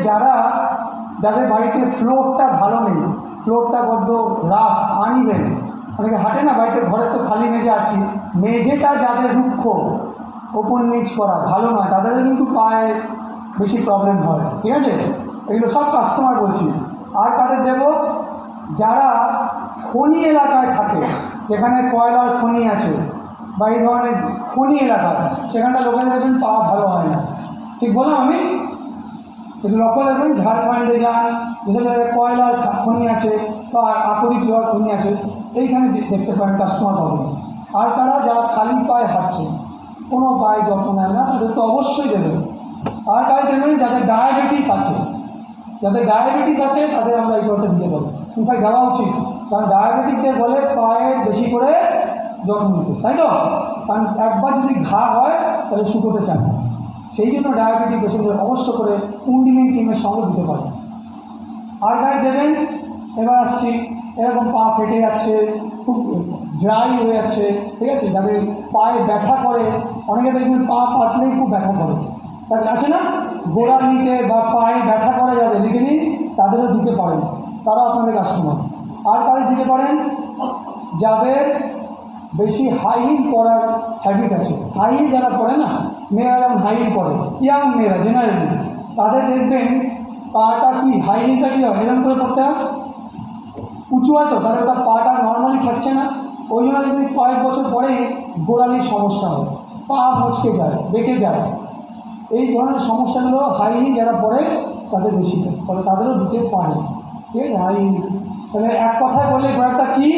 [SPEAKER 1] যাদের বাড়িতে ফ্লোরটা ভালো নেই, ফ্লোরটা বড্ড রাফ, আনইভেন, অনেকে হাঁটে না বাড়িতে, ঘরে তো খালি মেঝে আছি, মেঝেটা যাদের রুক্ষ, ওপর নিচ করা ভালো নয়, তাদেরও কিন্তু পায়ে বেশি প্রবলেম হয়, ঠিক আছে। এগুলো সব কাস্টমার বলছি। আর তাদের দেব, যারা খনি এলাকায় থাকে, যেখানে কয়লার খনি আছে বা এই ধরনের খনি এলাকায়, সেখানটা লোকেরা দেখবেন পা ভালো হয় না, ঠিক বললাম আমি। কিন্তু লক্ষ্য রাখবেন, ঝাড়খণ্ডে যান, যেখানে কয়লার খনি আছে বা আকরিক লোহার খনি আছে, এইখানে দেখতে পারেন কাস্টমার পাবেন। আর তারা যারা খালি পায়ে হাঁটছে, কোনো পায়ে যত্ন নেন না, তাদের তো অবশ্যই দেবেন। আর তাই দেখবেন যাদের ডায়াবেটিস আছে, তাদের আমরা এই কথাটা দিতে পারি, ইনফ্যাক্ট দেওয়া উচিত, কারণ ডায়াবেটিকদের বলে পায়ের বেশি করে যত্ন নিতে, তাই তো। কারণ একবার যদি ঘা হয় তাহলে শুকোতে চায় না, সেই জন্য ডায়াবেটিক পেশেন্টদের অবশ্য করে কুন্ডিলিং ক্রিমের সঙ্গে দিতে পারে। আর গায়ে দেবেন, এবার আসছি, এরকম পা ফেটে যাচ্ছে, খুব ড্রাই হয়ে যাচ্ছে, ঠিক আছে, যাদের পায়ে ব্যথা করে, অনেকে দেখবেন পা পাতলেই খুব ব্যথা করে, তার আছে না, গোড়ালিতে বা পায়ে ব্যথা করে যাদের, লিখে নিন, তাদেরও দিতে পারেন, তারা আপনাদের কাস্টমার। আর তাদের দিতে পারেন যাদের বেশি হাই হিল পরার হ্যাবিট আছে, হাই হিল যারা পরে না, মেয়েরা যেমন হাই হিল পরে, ইয়াং মেয়েরা জেনারেলি, তাদের দেখবেন পাটা কি, হাই হিলটা কী হয়, এরকম করে পড়তে হয়, উঁচু হয়, তো তাহলে ওটা পাটা নর্মালি থাকছে না, ওই জন্য দেখবেন কয়েক বছর পরে গোড়ালির সমস্যা হয়, পা মচকে যায়, বেঁকে যায়। এই ধরনের সমস্যাগুলো হাই হিল যারা পরে তাদের বেশি হয়, ফলে তাদেরও দিতে পারে, ঠিক আছে। হাই হিল, তাহলে এক কথায় বললে প্রোডাক্টটা কী,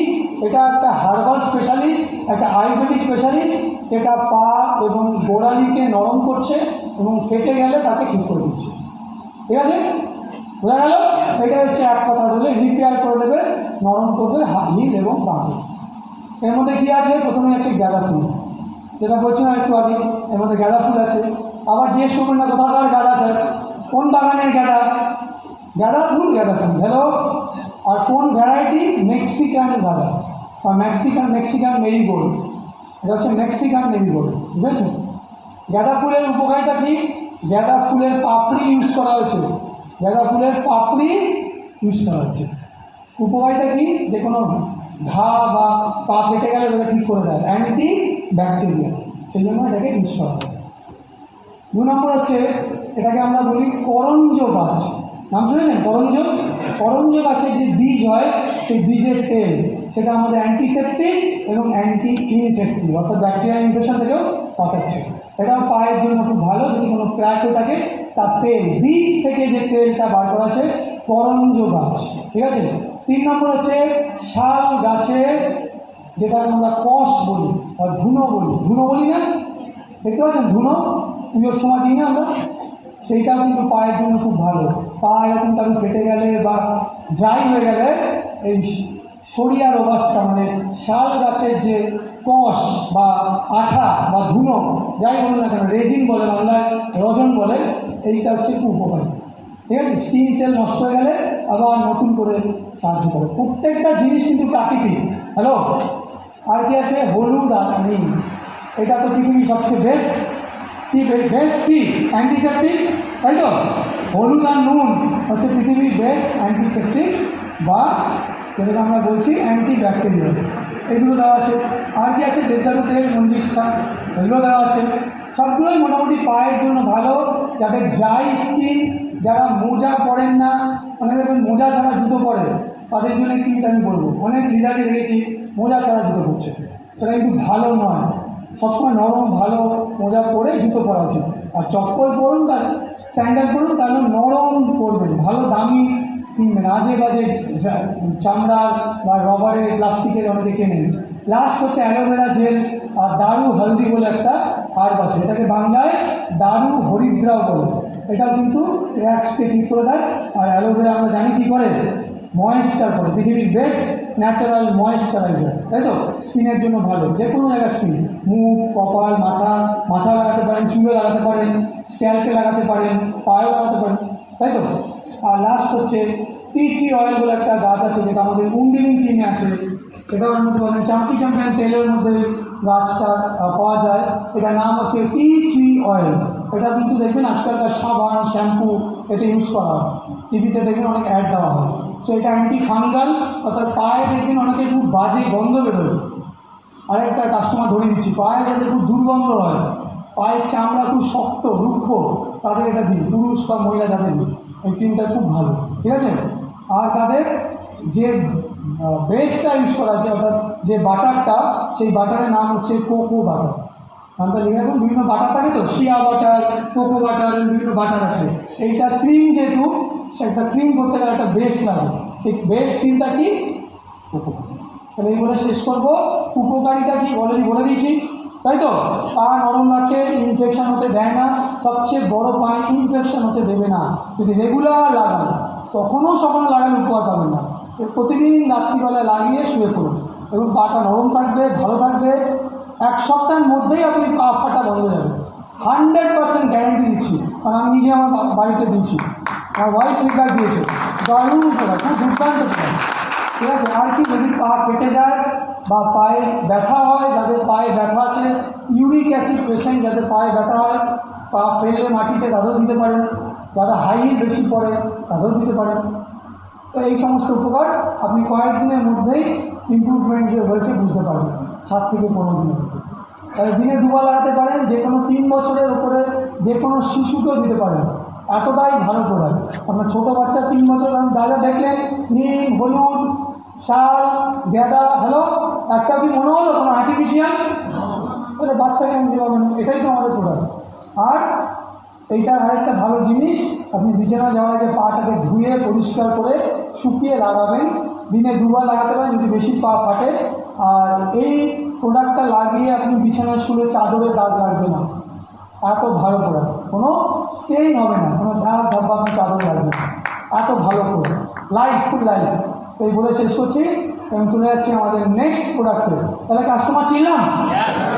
[SPEAKER 1] এটা একটা হার্বাল স্পেশালিস্ট, একটা আয়ুর্বেদিক স্পেশালিস্ট, যেটা পা এবং গোড়ালিকে নরম করছে এবং ফেটে গেলে তাকে ঠিক করে দিচ্ছে, ঠিক আছে, বোঝা গেল। এটা হচ্ছে এক কথা বলে রিপেয়ার করে দেবে, নরম করবে হিল এবং পাকে। এর মধ্যে কী আছে, প্রথমে আছে গাঁদা ফুল, যেটা বলছিলাম একটু আগে, এর মধ্যে গাঁদা ফুল আছে, আবার জিজ্ঞেস করবেন না কোথাকার গাঁদা স্যার, কোন বাগানের গাঁদা? গাঁদা ফুল হ্যালো। আর কোন ভ্যারাইটি? মেক্সিকান গাঁদা বা মেক্সিকান মেরিগোল্ড। এটা হচ্ছে মেক্সিকান মেরিগোল্ড, বুঝেছেন? গাঁদা ফুলের উপকারিতা কী? গাঁদা ফুলের পাপড়ি ইউজ করা হয়েছে, গাঁদা ফুলের পাপড়ি ইউজ করা হয়েছে। উপকারিতা কী? যে কোনো ঘা বা পা ফেটে গেলে ওটা ঠিক করে দেয়, অ্যান্টি ব্যাকটেরিয়া, সেই জন্য এটাকে ইউজ করা হয়। 2 নম্বর হচ্ছে এটাকে আমরা বলি করঞ্জ গাছ। নাম শুনেছেন? করঞ্জ গাছের যে বীজ হয় সেই বীজের তেল, সেটা আমাদের অ্যান্টিসেপটিক এবং অ্যান্টি ইনফেক্টিভ, অর্থাৎ ব্যাকটেরিয়াল ইনফেকশন থেকেও বাঁচাচ্ছে। এটাও পায়ের জন্য খুব ভালো, যদি কোনো ক্র্যাক হয়ে থাকে তার তেল, বীজ থেকে যে তেলটা বার করা আছে করঞ্জ গাছ, ঠিক আছে? 3 নম্বর হচ্ছে শাল গাছের, যেটা আমরা কষ বলি বা ধুনো বলি না, দেখতে পাচ্ছেন ধুনো পুজোর সময় দিই না আমরা, সেইটাও কিন্তু পায়ের জন্য খুব ভালো। পা এরকম কারণ ফেটে গেলে বা ড্রাই হয়ে গেলে এই সরিয়ার অবস্থা, মানে শাল গাছের যে কষ বা আঠা বা ধুনো যাই বলুন না কেন, রেজিন বলে বাংলায়, রজন বলে, এইটা হচ্ছে খুব উপকারী, ঠিক আছে? স্কিন সেল নষ্ট হয়ে গেলে আবার নতুন করে সাহায্য করে। প্রত্যেকটা জিনিস কিন্তু প্রাকৃতিক। হ্যালো, আর কি আছে? হলুদ আর নিম, এটা তো পৃথিবীর সবচেয়ে বেস্ট কি অ্যান্টিসেপটিক, তাই তো? হলুদ আর নুন হচ্ছে পৃথিবীর বেস্ট অ্যান্টিসেপটিক বা যেটাকে আমরা বলছি অ্যান্টি ব্যাকটেরিয়াল, এগুলো দেওয়া আছে। আর কি আছে? দেবদারু তেল, মঞ্জিষ্ঠা, এগুলো দেওয়া আছে। সবগুলোই মোটামুটি পায়ের জন্য ভালো। যাদের ড্রাই স্কিন, যারা মোজা পরেন না, অনেকে দেখবেন মোজা ছাড়া জুতো পরে, তাদের জন্য কিন্তু আমি বলবো, অনেক লিডারকে দেখেছি মোজা ছাড়া জুতো পরছে, সেটা কিন্তু ভালো নয়। সবসময় নরম ভালো মোজা পরে জুতো পরা উচিত। আর চপ্পল পরুন বা স্যান্ডেল পরুন, তাহলে নরম পরবেন, ভালো দামি কিনবেন, আজে বাজে চামড়ার বা রবারের, প্লাস্টিকের অনেকে কেনেন। লাস্ট হচ্ছে অ্যালোভেরা জেল আর দারু হলদি বলে একটা হার্ব আছে, এটাকে বাংলায় দারু হরিদ্রাও বলে। এটাও কিন্তু র্যাক্সকে ঠিক করে দেয়। আর অ্যালোভেরা আমরা জানি কী করে, ময়েশ্চার করে, পৃথিবীর বেস্ট ন্যাচারাল ময়েশ্চারাইজার, তাই তো? স্কিনের জন্য ভালো, যে কোনো জায়গায় স্কিন, মুখ, কপাল, মাথা লাগাতে পারেন, চুলে লাগাতে পারেন, স্ক্যাল্পে লাগাতে পারেন, পায়েও লাগাতে পারেন, তাই তো? আর লাস্ট হচ্ছে টি ট্রি অয়েল বলে একটা গাছ আছে, যেটা আমাদের উন্ডিলিং টিমে আছে, এটাও আমাদের বলেন চ্যাম্পিয়ন তেলের মধ্যে গাছটা পাওয়া যায়। এটার নাম হচ্ছে টি ট্রি অয়েল। এটা কিন্তু দেখবেন আজকালকার সাবান, শ্যাম্পু এতে ইউজ করা হয়, টিভিতে দেখবেন অনেক অ্যাড দেওয়া হয়। সো এটা অ্যান্টি ফাঙ্গাল, অর্থাৎ পায়ে দেখবেন অনেকে খুব বাজে গন্ধ বেরোয়। আরেকটা কাস্টমার ধরে দিচ্ছি, পায়ে যাদের খুব দুর্গন্ধ হয়, পায়ের চামড়া খুব শক্ত রুক্ষ, তাদের এটা দিন, পুরুষ বা মহিলা যাদের দিন, এই ক্রিমটা খুব ভালো, ঠিক আছে? আর তাদের যে বেসটা ইউজ করা আছে, অর্থাৎ যে বাটারটা, সেই বাটারের নাম হচ্ছে কোকো বাটার। নামটা লিখে রাখুন, বিভিন্ন বাটার থাকে তো, শিয়া বাটার, কোকো বাটার, বিভিন্ন বাটার আছে। এইটা ক্রিম, যেহেতু একটা ক্রিম করতে গেলে একটা বেস লাগে, সেই বেস ক্রিমটা কি? Cocoa butter. তাহলে এই বলে শেষ করবো। উপকারিতা কি অলরেডি বলে দিয়েছি, তাই তো? পা নরম রাখে, ইনফেকশান হতে দেয় না, সবচেয়ে বড় পায়ে ইনফেকশান হতে দেবে না। যদি রেগুলার লাগান, তখনও সকালে লাগালে উপকার পাবেন না, প্রতিদিন রাত্রিবেলায় লাগিয়ে শুয়ে পড়ুন, এবং পাটা নরম থাকবে, ভালো থাকবে। 1 সপ্তাহের মধ্যেই আপনি পা ফাটা বন্ধ হয়ে যাবে, 100% গ্যারান্টি দিচ্ছি, কারণ আমি নিজে আমার বাড়িতে দিয়েছি, আমার ওয়াইফ ফিডব্যাক দিয়েছে, দারুণ প্রোডাক্ট, খুব দুর্দান্ত প্রোডাক্ট, ঠিক আছে? আর কি, যদি পা ফেটে যায় বা পায়ে ব্যথা হয়, যাদের পায়ে ব্যথা আছে, ইউরিক অ্যাসিড পেশেন্ট যাদের পায়ে ব্যথা হয়, পা ফেললে মাটিতে, তাদেরও দিতে পারেন। যারা হাই হিল বেশি পড়ে তাদেরও দিতে পারেন। তো এই সমস্ত উপকার আপনি কয়েকদিনের মধ্যেই ইমপ্রুভমেন্ট যে হয়েছে বুঝতে পারবেন, 7 থেকে 15 দিনের মধ্যে। তাহলে দিনে 2 বার লাগাতে পারেন, যে কোনো 3 বছরের উপরে যে কোনো শিশুকেও দিতে পারেন, এতটাই ভালো প্রোডাক্ট। আপনার ছোটো বাচ্চা 3 বছর, আমি যা দেখলেন, নীল, হলুদ, শাল, গাঁদা, হ্যালো, একটা কি মনে হলো কোনো আর্টিফিশিয়াল? তাহলে বাচ্চাকে আমি দিতে পারবেন, এটাই তো আমাদের প্রোডাক্ট। আর এইটা আরেকটা ভালো জিনিস, আপনি বিছানা যাওয়ার আগে পাটাকে ধুয়ে পরিষ্কার করে শুকিয়ে লাগাবেন, দিনে 2 বার লাগাতে পারেন যদি বেশি পা ফাটে। আর এই প্রোডাক্টটা লাগিয়ে আপনি বিছানায় শুলে চাদরে দাগ লাগবে না, এত ভালো প্রোডাক্ট, কোনো স্টেইন হবে না, কোনো দাগ ধাব্বা আপনার চাদরে লাগবে না, এত ভালো প্রোডাক্ট, লাইট, খুব লাইট। তো এই বলে শেষ করছি, আমি চলে যাচ্ছি আমাদের নেক্সট প্রোডাক্টে। তাহলে কাস্টমার চিনলাম,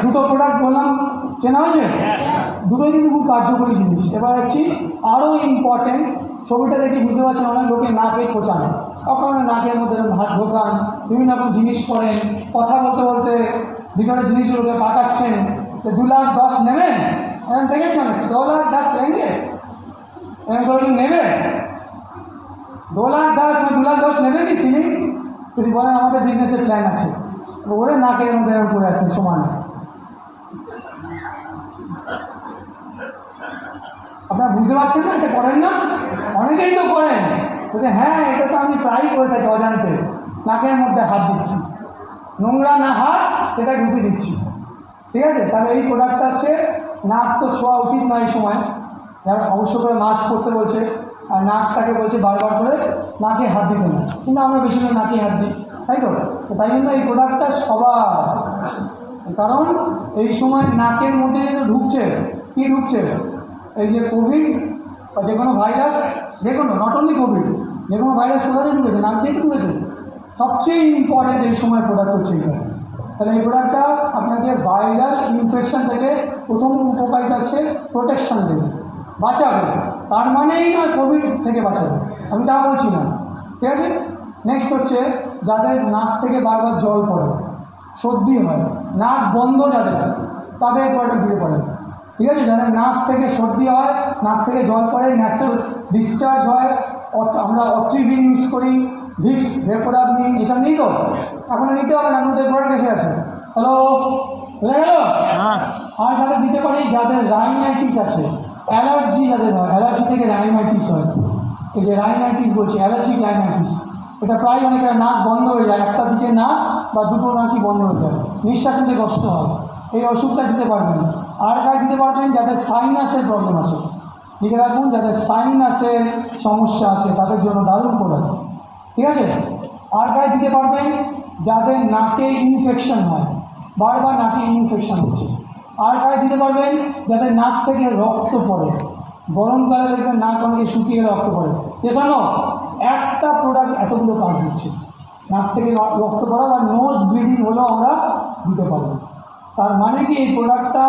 [SPEAKER 1] 2টো প্রোডাক্ট বললাম, চেনা হয়েছে? দুটোই কিন্তু খুব কার্যকরী জিনিস। এবার হচ্ছে আরও ইম্পর্টেন্ট, ছবিটা দেখে বুঝতে পারছেন অনেক লোকে নাকে খোঁচান, আপনারা নাকের মধ্যে হাত ঢোকান, বিভিন্ন রকম জিনিস করেন, কথা বলতে বলতে বিভিন্ন জিনিসগুলোকে পাকাচ্ছেন। তো 2,10,000 নেবেন? এরকম দেখেছেন? 2,10,000 লেঙ্গে এরকম নেবে? 2,10,000 মানে 2,10,000 নেবে কি সিলিং? যদি বলেন আমাদের বিজনেসের প্ল্যান আছে, ওরে নাকের মধ্যে এরকম করে আছেন সমানে। আপনারা বুঝতে পারছেন না? এটা করেন না? অনেকেই তো করেন, বলছে হ্যাঁ এটা তো আমি প্রায়ই করে থাকি অজান্তে, নাকের মধ্যে হাত দিচ্ছি, নোংরা না হাত সেটা ঢুকে দিচ্ছি। ঠিক আছে, তাহলে এই প্রোডাক্টটা হচ্ছে, নাক তো ছোঁয়া উচিত নয় এই সময়, যারা অবশ্য করে মাস্ক করতে বলছে, আর নাকটাকে বলছে বারবার করে নাকে হাত দিতে না, কিন্তু আমরা বেশি করে নাকে হাত দিই, তাই তো? তাই জন্য এই প্রোডাক্টটা সবার, কারণ এই সময় নাকের মধ্যে তো ঢুকছে, কী ঢুকছে? এই যে কোভিড বা যে কোনো ভাইরাস, যে কোনো, নট অনলি কোভিড, যে কোনো ভাইরাস কোথায় ঢুকেছে? নাক দিয়ে ঢুকেছে। সবচেয়ে ইম্পর্টেন্ট এই সময় প্রোডাক্ট হচ্ছে এটা। তাহলে এই প্রোডাক্টটা আপনাকে ভাইরাল ইনফেকশন থেকে প্রথম উপকারিতা হচ্ছে প্রোটেকশন দেবে, বাঁচাবে। তার মানেই নয় কোভিড থেকে বাঁচাবে, আমি তা বলছি না। ঠিক আছে, নেক্সট হচ্ছে যাদের নাক থেকে বারবার জল পড়ে, সর্দি হয়, নাক বন্ধ যাদের, তাদের প্রোডাক্ট দিতে পারেন। ঠিক আছে, যাদের নাক থেকে সর্দি হয়, নাক থেকে জল পড়ে, ন্যাচারাল ডিসচার্জ হয়, আমরা অট্রিভিন ইউজ করি, ভিক্স, ভেপোরাবনি, এসব নিই তো, এখন নিতে হবে না, আমাদের প্রোডাক্ট এসে আছে। হ্যালো, বুঝে গেল? আর যাদের দিতে পারি যাদের রাইনাইটিস আছে, অ্যালার্জি যাদের হয়, অ্যালার্জি থেকে রাইনাইটিস হয়, এই যে রাইনাইটিস বলছি, অ্যালার্জিক রাইনাইটিস, এটা প্রায় অনেকের নাক বন্ধ হয়ে যায়, একটা দিকে নাক বা দুটো নাকই বন্ধ হয়ে যায়, নিঃশ্বাস নিতে কষ্ট হয়, এই ওষুধটা দিতে পারবেন। আর গায়ে দিতে পারবেন যাদের সাইনাসের প্রবলেম আছে, লিখে রাখুন, যাদের সাইনাসের সমস্যা আছে তাদের জন্য দারুণ প্রোডাক্ট। ঠিক আছে, আর গায়ে দিতে পারবেন যাদের নাকে ইনফেকশন হয়, বারবার নাকে ইনফেকশন হচ্ছে। আর গায়ে দিতে পারবেন যাদের নাক থেকে রক্ত পড়ে, গরমকালে দেখবেন নাক অনেকে শুকিয়ে রক্ত পড়ে, এছাড়াও একটা প্রোডাক্ট এতগুলো কাজ দিচ্ছে। নাক থেকে রক্ত পড়া বা নোজ ব্লিডিং হলেও আমরা দিতে পারবো। তার মানে কি এই প্রোডাক্টটা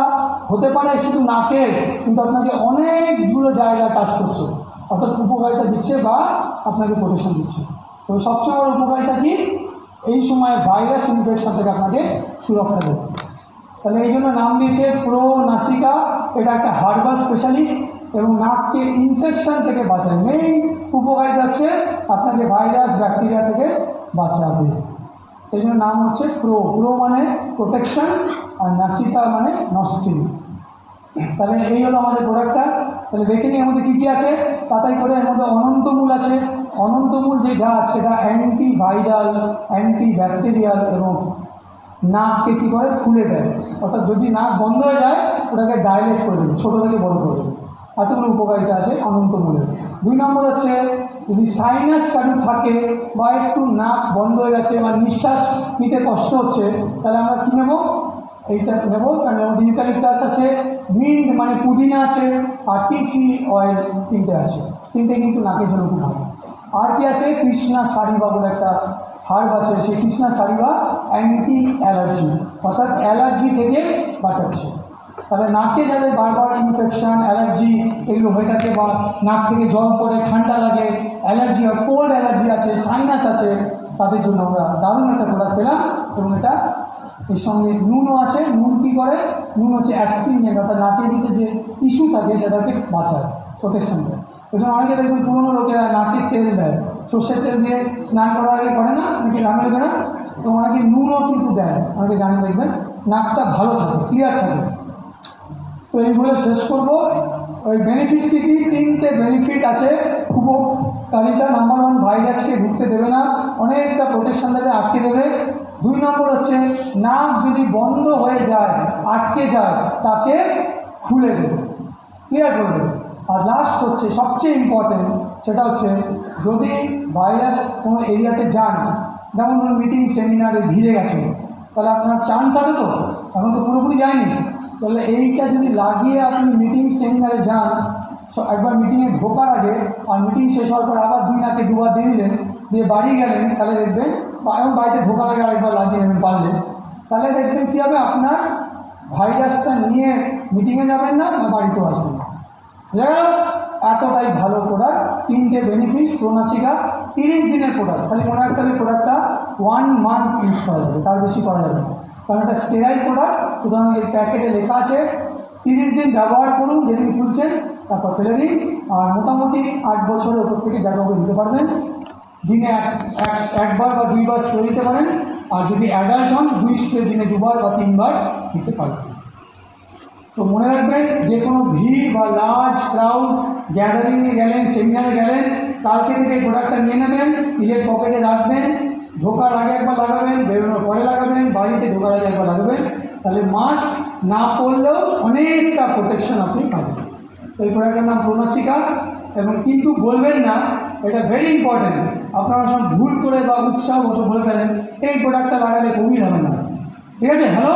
[SPEAKER 1] হতে পারে শুধু নাকের, কিন্তু আপনাকে অনেকগুলো জায়গায় কাজ করছে, অর্থাৎ উপকারিতা দিচ্ছে বা আপনাকে প্রোটেকশন দিচ্ছে। তো সবচেয়ে বড় উপকারিতা কি? এই সময় ভাইরাস ইনফেকশন থেকে আপনাকে সুরক্ষা দেবে। তাহলে এই জন্য নাম দিয়েছে প্রো নাসিকা। এটা একটা হার্বাল স্পেশালিস্ট এবং নাককে ইনফেকশন থেকে বাঁচায়। মেইন উপকারিতা হচ্ছে আপনাকে ভাইরাস ব্যাকটেরিয়া থেকে বাঁচাবে, এই জন্য নাম হচ্ছে প্রো। প্রো মানে প্রোটেকশন আর নাসিকা মানে নস্ট্রিল। তাহলে এই হলো আমাদের প্রোডাক্টটা। তাহলে দেখে নিই এর মধ্যে কী কী আছে, তাতাই করে। এর মধ্যে অনন্তমূল আছে। অনন্তমূল যে গাছ সেটা অ্যান্টিভাইরাল, অ্যান্টিব্যাকটেরিয়াল এবং নাককে কী করে খুলে দেয়, অর্থাৎ যদি নাক বন্ধ হয়ে যায় ওটাকে ডাইলেট করে দেবে, ছোটো থেকে বড় করে দেবে। এতগুলো উপকারিতা আছে অনন্তমূলের। 2 নম্বর হচ্ছে যদি সাইনাস কারু থাকে বা একটু নাক বন্ধ হয়ে গেছে বা নিঃশ্বাস নিতে কষ্ট হচ্ছে, তাহলে আমরা কী নেব? এইটা নেব, কারণ ইউক্যালিপটাস আছে, মিন্ট মানে পুদিনা আছে, আর টি ট্রি অয়েল 3টে আছে। 3টে কিন্তু নাকের জন্য খুব ভালো। আর কি আছে? কৃষ্ণা সারিবা বলে একটা হার্ব আছে, সেই কৃষ্ণা সারিবা অ্যান্টি অ্যালার্জি, অর্থাৎ অ্যালার্জি থেকে বাঁচাচ্ছে। তাহলে নাকে যাদের বারবার ইনফেকশান, অ্যালার্জি এগুলো হয়ে থাকে, বা নাক থেকে জল পড়ে, ঠান্ডা লাগে, অ্যালার্জি হয়, কোল্ড অ্যালার্জি আছে, সাইনাস আছে, তাদের জন্য আমরা দারুণ একটা প্রোডাক্ট পেলাম। এবং এটা এর সঙ্গে নুনও আছে। নুন কী করে? নুন হচ্ছে অ্যাস্ট্রিনজেন্ট, অর্থাৎ নাকের ভিতরে যে টিস্যু থাকে সেটাকে বাঁচায়, প্রোটেকশন দেয়। ওই জন্য অনেকে দেখবেন পুরোনো লোকেরা নাকের তেল দেয়, সর্ষের তেল দিয়ে স্নান করার আগে করে না, অনেকে রান্না দেবে না, তো অনেকে নুনও কিন্তু দেয়, অনেকে জানে, দেখবেন নাকটা ভালো থাকে, ক্লিয়ার থাকে। তো এইগুলো শেষ করবো। ওই বেনিফিটস কী কী? 3টে বেনিফিট আছে উপকারিতা। নাম্বার 1, ভাইরাসকে ঢুকতে দেবে না, অনেকটা প্রোটেকশন দেবে, আটকে দেবে। 2 নম্বর হচ্ছে নাক যদি বন্ধ হয়ে যায়, আটকে যায়, তাকে খুলে দেবে, ক্লিয়ার করে দেবে। আর লাস্ট হচ্ছে সবচেয়ে ইম্পর্টেন্ট, সেটা হচ্ছে যদি ভাইরাস কোনো এরিয়াতে যান, যেমন ধরুন মিটিং সেমিনারে ভিড়ে গেছে, তাহলে আপনার চান্স আছে তো, এখন তো পুরোপুরি যায়নি, তাহলে এইটা যদি লাগিয়ে আপনি মিটিং সেমিনারে যান, একবার মিটিংয়ে ঢোকার আগে আর মিটিং শেষ হওয়ার পর আবার 2 নাকে 2বার দিয়ে দিলেন, দিয়ে বাড়ি গেলেন, তাহলে দেখবেন, বা এবং বাড়িতে ঢোকার আগে আরেকবার লাগিয়ে নেবেন পারলে, তাহলে দেখবেন কী হবে, আপনার ভাইরাসটা নিয়ে মিটিংয়ে যাবেন না বা বাড়িতেও আসবেন না। বুঝা গেল? এতটাই ভালো প্রোডাক্ট। 3টে বেনিফিটস। প্রোনাসিকা 30 দিনের প্রোডাক্ট, খালি মনে রাখতে হবে প্রোডাক্টটা 1 মান্থ ইউজ করা যাবে, তার বেশি করা যাবে না, কারণ এটা স্টেরাইল প্রোডাক্ট। সুতরাং এই প্যাকেটে লেখা আছে 30 দিন ব্যবহার করুন, যেদিন খুলছেন তারপর ফেলে দিন। আর মোটামুটি 8 বছরের ওপর থেকে যা কাউকে দিতে পারবেন। দিনে একবার বা 2বার স্প্রে দিতে পারেন। আর যদি অ্যাডাল্ট হন 2 স্প্রে দিনে 2বার বা 3বার দিতে পারবেন। তো মনে রাখবেন, যে কোনো ভিড় বা লার্জ ক্রাউড গ্যাদারিংয়ে গেলেন, সেমিনারে গেলেন, কালকে থেকে প্রোডাক্টটা নিয়ে নেবেন, নিজের পকেটে রাখবেন, ঢোকার আগে একবার লাগাবেন, বেরোনোর পরে লাগাবেন, বাড়িতে ঢোকার আগে একবার লাগাবেন। তাহলে মাস্ক না পরলেও অনেকটা প্রোটেকশন আপনি পাবেন। তো এই প্রোডাক্টের নাম প্রোনাসিকা। এবং কিন্তু বলবেন না, এটা ভেরি ইম্পর্ট্যান্ট, আপনারা সব ভুল করে বা উৎসাহ বসে বলে ফেলেন এই প্রোডাক্টটা লাগালে কোভিড হবে না। ঠিক আছে? হ্যালো,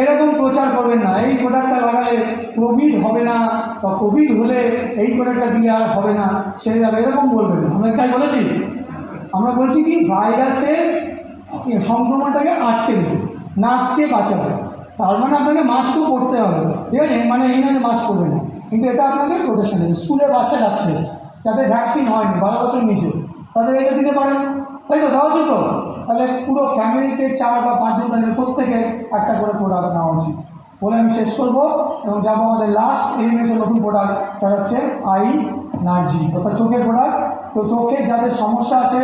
[SPEAKER 1] এরকম প্রচার করবেন না, এই প্রোডাক্টটা লাগালে কোভিড হবে না বা কোভিড হলে এই প্রোডাক্টটা দিয়ে আর হবে না, সেরে যাবে, এরকম বলবেন না। আমরা তাই বলেছি? আমরা বলছি কি, ভাইরাসের সংক্রমণটাকে আটকে দিতে, নাককে বাঁচাবে। তার মানে আপনাকে মাস্কও পরতে হবে। ঠিক আছে? মানে এই নয় যে মাস্ক করবে না, কিন্তু এটা আপনাকে প্রোটেকশন দেবে। স্কুলে বাচ্চা যাচ্ছে যাদের ভ্যাকসিন হয়নি, 12 বছর নিচে, তাদের এটা দিতে পারেন, তাই তো? দেওয়া উচিত তো? তাহলে পুরো ফ্যামিলিতে 4 বা 5 জন তাদের প্রত্যেকে একটা করে প্রোডাক্ট নেওয়া উচিত বলে আমি শেষ করবো এবং যাবো আমাদের লাস্ট এলিমেন্টের নতুন প্রোডাক্ট, তার হচ্ছে আই নার্জি, অর্থাৎ চোখের প্রোডাক্ট। তো চোখের যাদের সমস্যা আছে,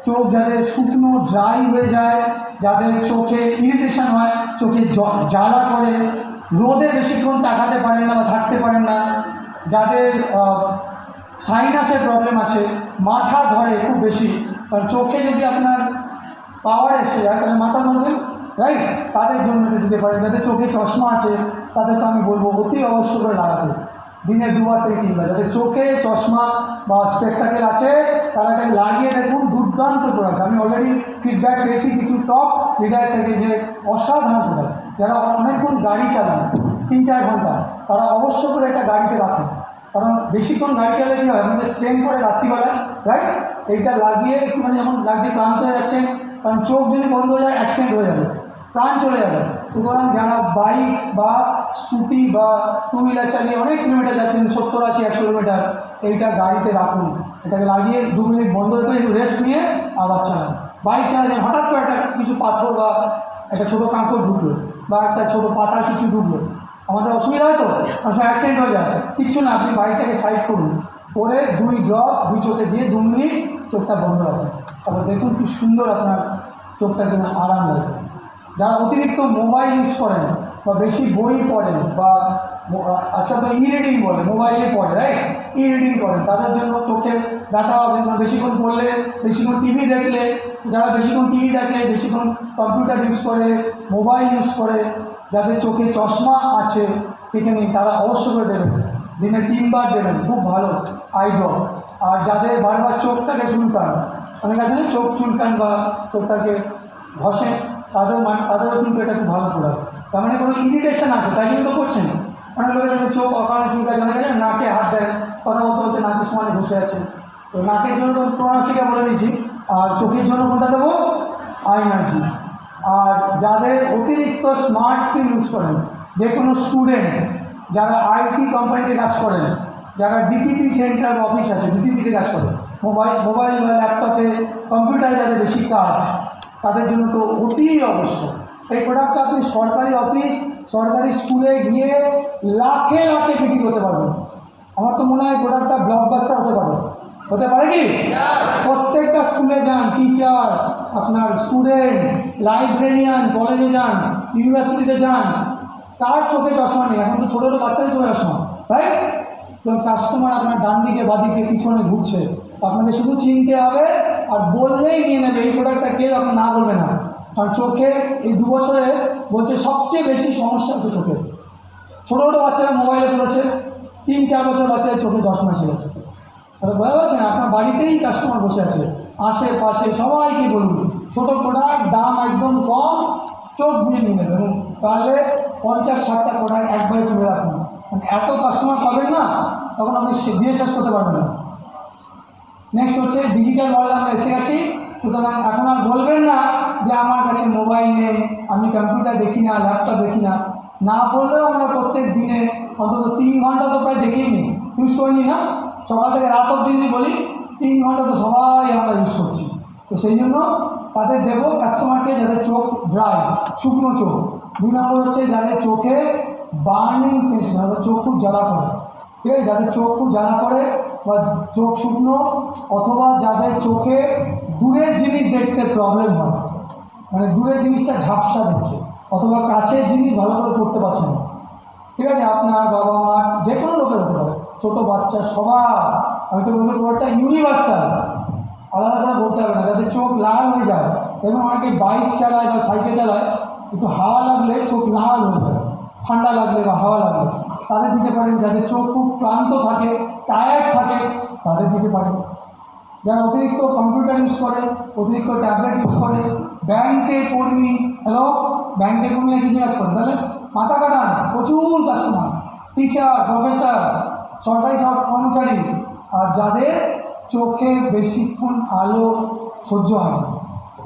[SPEAKER 1] চোখ যাদের শুকনো ড্রাই হয়ে যায়, যাদের চোখে ইরিটেশন হয়, চোখে জ্বালা করে, রোদে বেশিক্ষণ তাকাতে পারেন না বা থাকতে পারেন না, যাদের সাইনাসের প্রবলেম আছে, মাথা ধরে খুব বেশি, কারণ চোখে যদি আপনার পাওয়ার এসে যায় তাহলে মাথা ধরবে, রাইট? তাদের জন্য এটা দিতে পারেন। যাদের চোখে চশমা আছে তাদেরকে আমি বলবো অতি অবশ্য করে লাগাতে, দিনে 2বার থেকে 3বার। যাদের চোখে চশমা বা স্পেকটাকেল আছে তারা এটা লাগিয়ে দেখুন, দুর্দান্ত প্রোডাক্ট। আমি অলরেডি ফিডব্যাক পেয়েছি কিছু টপ লিডার থেকে যে অসাধারণ প্রোডাক্ট। যারা অনেকক্ষণ গাড়ি চালান 3-4 ঘন্টা, তারা অবশ্য করে এটা গাড়িতে রাখেন, কারণ বেশিক্ষণ গাড়ি চালালে কী হয়, আমাদের স্ট্রেন করে রাত্রিবেলা, রাইট? এইটা লাগিয়ে একটুখানি যেমন লাগছে, ক্লান্ত হয়ে যাচ্ছেন, কারণ চোখ যদি বন্ধ হয়ে যায় অ্যাক্সিডেন্ট হয়ে যাবে, প্রাণ চলে যাবে। সুতরাং যারা বাইক বা স্কুটি বা 2 হুইলার চালিয়ে অনেক কিলোমিটার যাচ্ছেন, 70-80-100 কিলোমিটার, এইটা গাড়িতে রাখুন। এটাকে লাগিয়ে 2 মিনিট বন্ধ করে একটু রেস্ট নিয়ে আবার চালান। বাইক চালাচ্ছেন, হঠাৎ করে একটা কিছু পাথর বা একটা ছোটো কাঁকড় ঢুকলো বা একটা ছোটো পাতার কিছু ঢুকলো, আমাদের অসুবিধা হয় তো, আসলে অ্যাক্সিডেন্ট হয়ে যায়। কিচ্ছু না, আপনি বাইকটাকে সাইড করুন, করে 2 ড্রপ 2 চোখে দিয়ে 2 মিনিট চোখটা বন্ধ রাখুন, তারপর দেখুন কি সুন্দর আপনার চোখটা যেন আরাম লাগে। যারা অতিরিক্ত মোবাইল ইউজ করেন বা বেশি বই পড়েন বা আজকাল তো ই-রিডিং বলে, মোবাইলে পড়ে, রাইট? ই-রিডিং করেন, তাদের জন্য চোখের ব্যথা হবে। বেশিক্ষণ পড়লে, বেশিক্ষণ টিভি দেখলে, যারা বেশিক্ষণ টিভি দেখে, বেশিক্ষণ কম্পিউটার ইউজ করে, মোবাইল ইউজ করে, যাদের চোখে চশমা আছে এখানে, তারা অবশ্য করে দেবেন, দিনে 3বার দেবেন, খুব ভালো আই ড্রপ। আর যাদের বারবার চোখটাকে চুলকান, অনেক আছে চোখ চুলকান বা চোখটাকে ঘষেন, তাদেরও কিন্তু এটা খুব ভালো প্রোডাক্ট। তার মানে কোনো ইরিটেশন আছে, তাই জন্য তো করছেন। অনেক লোকের চোখ অকারণে চুলকায়, জানা গেলে নাকে হাত দেয়, কথা বলতে বলতে নাকের সমানে বসে আছে। তো নাকের জন্য তো প্রোনাসিকা বলে দিয়েছি, আর চোখের জন্য কোনটা দেবো? আই নার্জি। আর যাদের অতিরিক্ত স্মার্টফোন ইউজ করেন, যে কোনো স্টুডেন্ট, যারা আইটি কোম্পানিতে কাজ করেন, যারা ডিটিপি সেন্টার অফিস আছে, ডিটিপিতে কাজ করেন, মোবাইল বা ল্যাপটপে কম্পিউটারে যাদের বেশি কাজ, তাদের জন্য তো অতি অবশ্য। এই প্রোডাক্টটা আপনি সরকারি অফিস, সরকারি স্কুলে গিয়ে লাখে লাখে বিক্রি করতে পারবেন। আমার তো মনে হয় প্রোডাক্টটা ব্লকবাস্টার হতে পারে কি? প্রত্যেকটা স্কুলে যান, টিচার, আপনার স্টুডেন্ট, লাইব্রেরিয়ান, কলেজে যান, ইউনিভার্সিটিতে যান, তার চোখে চশমা নেই। এখন তো ছোটো ছোটো বাচ্চাদের চোখে চশমা, তাই? তো কাস্টমার আপনার ডান দিকে বাদিকে পিছনে ঘুরছে, আপনাকে শুধু চিনতে হবে আর বললেই নিয়ে নেবে এই প্রোডাক্টটা। কে আপনার না বলবে না? কারণ চোখে এই 2 বছরে বলছে সবচেয়ে বেশি সমস্যা হচ্ছে চোখে। ছোটো ছোটো বাচ্চারা মোবাইলে পড়েছে, 3-4 বছর বাচ্চাদের চোখে চশমা এসে গেছে। তাহলে বোঝা যাচ্ছে না, আপনার বাড়িতেই কাস্টমার বসে আছে, আশেপাশে সবাইকে বলুন ছোটো প্রোডাক্ট, দাম একদম কম, চোখ দিয়ে নিয়ে নেবে। এবং তাহলে 50-60টা প্রোডাক্ট একবারে তুলে রাখুন, এত কাস্টমার পাবেন না, তখন আপনি দিয়ে শেষ করতে পারবেন না। নেক্সট হচ্ছে ডিজিটাল ওয়ার্ল্ড। আমরা এসে গেছি, সুতরাং এখন আর বলবেন না যে আমার কাছে মোবাইল নেই, আমি কম্পিউটার দেখি না, ল্যাপটপ দেখি না। না বললেও আমরা প্রত্যেক দিনে অন্তত 3 ঘন্টা তো প্রায় দেখেই নিই, ইউজ করিনি না? সকাল থেকে রাত অবধি যদি বলি 3 ঘন্টা তো সবাই আমরা ইউজ করছি। তো সেই জন্য তাদের দেবো কাস্টমারকে যাদের চোখ ড্রাই, শুকনো চোখ। 2 নম্বর হচ্ছে যাদের চোখে বার্নিং সেন্সেশন, যাদের চোখ খুব জ্বালা করে, ঠিক আছে, যাদের চোখ খুব জ্বালা করে বা চোখ শুকনো, অথবা যাদের চোখে দূরের জিনিস দেখতে প্রবলেম হয়, মানে দূরের জিনিসটা ঝাপসা দিচ্ছে, অথবা কাছের জিনিস ভালো করে করতে পারছে না, ঠিক আছে, আপনার বাবা মা যে কোনো লোকের হতে পারে, ছোটো বাচ্চা সবার, আমি তো বলবো পুরোটা ইউনিভার্সাল, আলাদা করে বলতে হবে না। যাদের চোখ লাল হয়ে যায়, এবং অনেকে বাইক চালায় বা সাইকেল চালায়, একটু হাওয়া লাগলে চোখ লাল হয়ে যায়, ঠান্ডা লাগলে বা হাওয়া লাগলে, তাদের দিতে পারেন। যাদের চোখ খুব ক্লান্ত থাকে, টায়ার্ড থাকে, তাদের দিতে পারেন। যারা অতিরিক্ত কম্পিউটার ইউজ করে, অতিরিক্ত ট্যাবলেট ইউজ করে, ব্যাংকে কর্মী, হ্যালো, ব্যাংকে কর্মীরা কিছু কাজ করে, তাহলে মাথা কাটান, প্রচুর কাস্টমার, টিচার, প্রফেসর, সরকারি সব কর্মচারী। আর যাদের চোখে বেশিক্ষণ আলো সহ্য হয় না,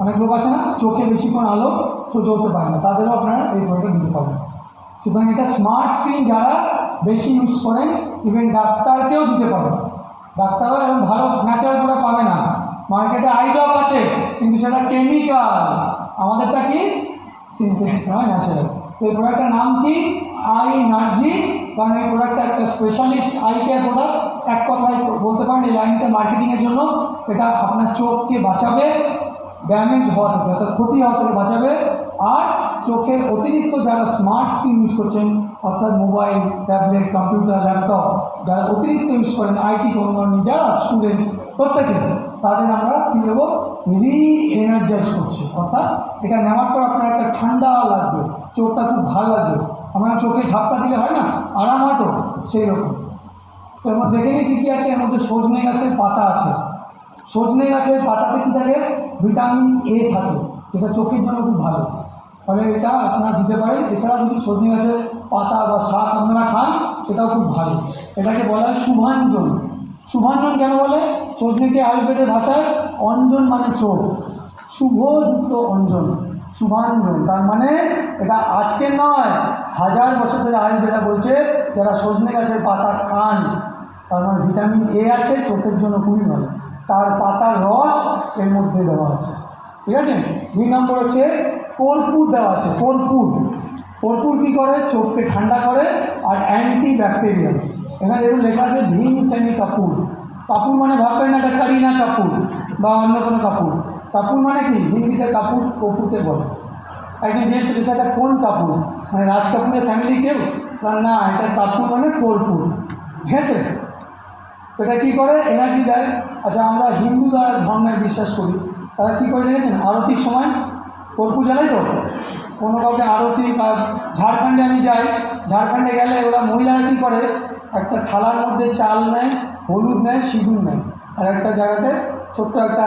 [SPEAKER 1] অনেক লোক আছে না চোখে বেশিক্ষণ আলো সহ্য করতে পারে না, তাদেরও আপনারা এই প্রোডাক্টটা দিতে পারেন। সুতরাং এটা স্মার্ট স্ক্রিন যারা বেশি ইউজ করেন, ইভেন ডাক্তারকেও দিতে পারেন। ডাক্তারও এবং ভালো ন্যাচারাল প্রোডাক্ট পাবে না, মার্কেটে আই ড্রপ আছে কিন্তু সেটা কেমিক্যাল, আমাদেরটা কি সিনথেটিক নয়, ন্যাচারাল। তো এই প্রোডাক্টটার নাম কি? I energy. কারণ এই প্রোডাক্টটা একটা স্পেশালিস্ট আই কেয়ার প্রোডাক্ট। এক কথায় বলতে পারেন এই লাইনটা মার্কেটিংয়ের জন্য এটা আপনার চোখকে বাঁচাবে ড্যামেজ হওয়া থেকে, অর্থাৎ ক্ষতি হওয়া থেকে বাঁচাবে। আর চোখের অতিরিক্ত যারা স্মার্ট স্ক্রিন ইউজ করছেন, অর্থাৎ মোবাইল, ট্যাবলেট, কম্পিউটার, ল্যাপটপ, যারা অতিরিক্ত ইউজ করেন, আইটি কর্মী, যারা স্টুডেন্ট, প্রত্যেকে তাদের আমরা কী দেবো? রি-এনার্জাইজ করছি। অর্থাৎ এটা নেওয়ার পর আপনার একটা ঠান্ডা লাগবে, চোখটা খুব ভালো লাগবে। আমরা চোখে ঝাপটা দিলে হয় না, আরাম হয় তো, সেই রকম। তো এর মধ্যে দেখে নিই কী কী আছে। এর মধ্যে সজনে গাছের পাতা আছে। সজনে গাছের পাতাতে কী থাকে? ভিটামিন এ থাকে, যেটা চোখের জন্য খুব ভালো, তাহলে এটা আপনারা দিতে পারেন। এছাড়া যদি সজনে গাছের পাতা বা শাক আপনারা খান, সেটাও খুব ভালো। এটাকে বলা হয় শুভাঞ্জন। শুভাঞ্জন কেন বলে? সজনেকে আয়ুর্বেদের ভাষায় অঞ্জন মানে চোখ, শুভযুক্ত অঞ্জন, শুভাঞ্জন। তার মানে এটা আজকের নয়, 1000 বছর ধরে আয়ুর্বেদা বলছে যারা সজনে গাছের পাতা খান, তার মানে ভিটামিন এ আছে, চোখের জন্য খুবই ভালো। তার পাতার রস এর মধ্যে দেওয়া আছে, ঠিক আছে। 2 নম্বর হচ্ছে কর্পূর দেওয়া আছে। কর্পূর, কর্পূর কী করে? চোখকে ঠান্ডা করে আর অ্যান্টি ব্যাকটেরিয়াল। এখানে দেখুন লেখা আছে ভীমসেনী কাপুর। কাপুর মানে ভাববেন না এটা কারিনা কাপুর বা অন্য কোনো কাপুর। কাপুর মানে কি? হিন্দিতে কাপুর কপুরকে বলে। একজন জিজ্ঞেস করছে এটা কোন কাপুর, মানে রাজ কাপুরের ফ্যামিলি কেউ? না, এটা কাপুর মানে কর্পূর, ঠিক আছে। এটা কী করে? এনার্জি দেয়। আচ্ছা, আমরা হিন্দু ধর্মে বিশ্বাস করি, তারা কী করে দেখেছেন? আরতির সময় কর্পূর জ্বালাই তো, কোনো কাউকে আরতি, বা ঝাড়খণ্ডে আমি যাই, ঝাড়খণ্ডে গেলে ওরা মহিলারা কী করে? একটা থালার মধ্যে চাল নেয়, হলুদ নেয়, সিঁদুর নেয়, আর একটা জায়গাতে ছোট্ট একটা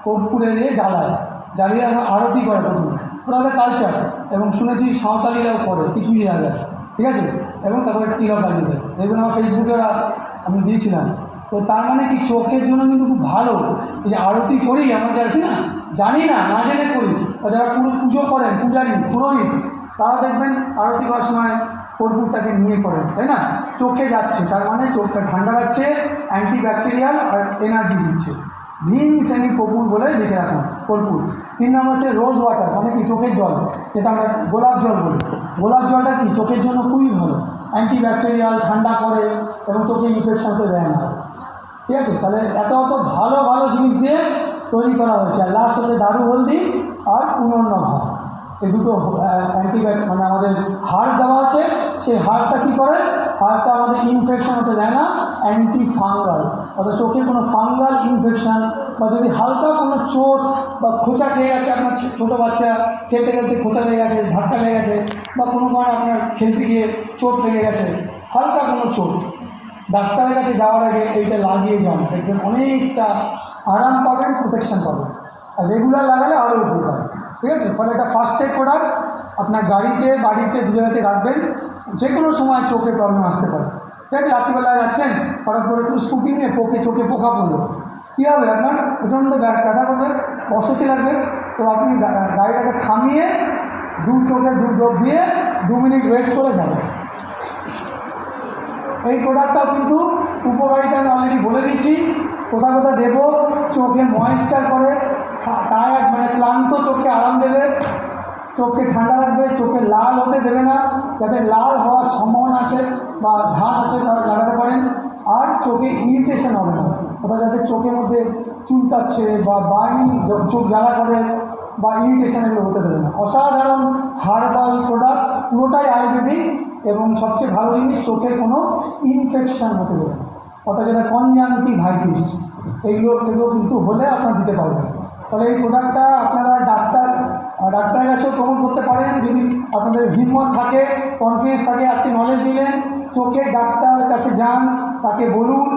[SPEAKER 1] কর্পূরে দিয়ে জ্বালায়, জ্বালিয়ে আমরা আরতি করে প্রথমে। ওরা কালচার, এবং শুনেছি সাঁওতালিরাও করে কিছুই আগে, ঠিক আছে। এবং তারপরে টিকা বানিয়ে দেয়, দেখবেন আমার ফেসবুকে ওরা আমি দিয়েছিলাম। তো তার মানে কি? চোখের জন্য কিন্তু খুব ভালো। এই যে আরতি করি আমরা যারা আছি না, জানি না, না জেনে করি, বা যারা পুজো করেন, পূজারী, পুরোহিত, তারা দেখবেন আরতি করার সময় কর্পূরটাকে নিয়ে করেন, তাই না? চোখে যাচ্ছে, তার মানে চোখটা ঠান্ডা রাখছে, অ্যান্টি ব্যাকটেরিয়াল আর এনার্জি দিচ্ছে। ভীমসেনী কপুর বলে লিখে রাখুন, কর্পূর। 3 নম্বর হচ্ছে রোজ ওয়াটার, মানে কি? চোখের জল, যেটা আমরা গোলাপ জল বলি। গোলাপ জলটা কি? চোখের জন্য খুবই ভালো, অ্যান্টি ব্যাকটেরিয়াল, ঠান্ডা করে, এবং চোখে ইনফেকশনকে দেয় না, ঠিক আছে। তাহলে এত ভালো ভালো জিনিস দিয়ে তৈরি করা হয়েছে। আর লাস্ট হচ্ছে দারু হলদি আর পুনর্নভা, এই দুটো অ্যান্টিবায়োটিক, মানে আমাদের হাড় দেওয়া আছে। সেই হাড়টা কী করে? হাড়টা আমাদের ইনফেকশন হতে দেয় না, অ্যান্টি ফাঙ্গাল। অর্থাৎ চোখে কোনো ফাঙ্গাল ইনফেকশন, বা যদি হালকা কোনো চোট বা খোঁচা খেয়ে গেছে, আপনার ছোটো বাচ্চা খেলতে খেলতে খোঁচা লেগে গেছে, ধাক্কা লেগে গেছে, বা কোনো কারণে আপনার খেলতে গিয়ে চোট লেগে গেছে, হালকা কোনো চোট, ডাক্তারের কাছে যাওয়ার আগে এইটা লাগিয়ে যান, দেখবেন অনেকটা আরাম পাবেন, প্রোটেকশান পাবেন। আর রেগুলার লাগালে আরও উপকার, ঠিক আছে। ফলে এটা ফার্স্ট এড প্রোডাক্ট, আপনার গাড়িতে, বাড়িতে, দু জায়গাতে রাখবেন, যে কোনো সময় চোখে প্রবলেম আসতে পারে, ঠিক আছে। রাত্রিবেলায় যাচ্ছেন, হঠাৎ করে একটু স্কুটি নিয়ে চোখে পোকা পড়লো, কী হবে? আপনার প্রচণ্ড ব্যথা করবে, অস্বস্তি লাগবে, তো আপনি গাড়িটাকে থামিয়ে চোখে ড্রপ দিয়ে 2 মিনিট ওয়েট করে যাবেন। এই প্রোডাক্টটাও কিন্তু উপকারিতা আমি অলরেডি বলে দিচ্ছি, কোথা কোথা দেবো। চোখে ময়েশ্চার করে, টায়ার্ড মানে ক্লান্ত চোখকে আরাম দেবে, চোখকে ঠান্ডা রাখবে, চোখে লাল হতে দেবে না, যাতে লাল হওয়ার সম্ভাবনা আছে বা ধাত আছে তারা লাগাতে পারেন। আর চোখে ইরিটেশন হবে না, ওটা যাতে চোখের মধ্যে চুলকাচ্ছে বা বার্নিং চোখ জ্বালা করে বা ইরিটেশন এগুলো হতে দেবে না। অসাধারণ হার্বাল প্রোডাক্ট, পুরোটাই আয়ুর্বেদিক এবং সবচেয়ে ভালো জিনিস চোখের কোনো ইনফেকশান হতে দেবে না, অর্থাৎ যেটা কনজাংটিভাইটিস এগুলো কিন্তু হলে আপনারা দিতে পারবেন। তাহলে এই প্রোডাক্টটা আপনারা ডাক্তারের কাছেও প্রমোট করতে পারেন যদি আপনাদের হিম্মত থাকে, কনফিডেন্স থাকে। আজকে নলেজ দিলেন, চোখের ডাক্তারের কাছে যান, তাকে বলুন,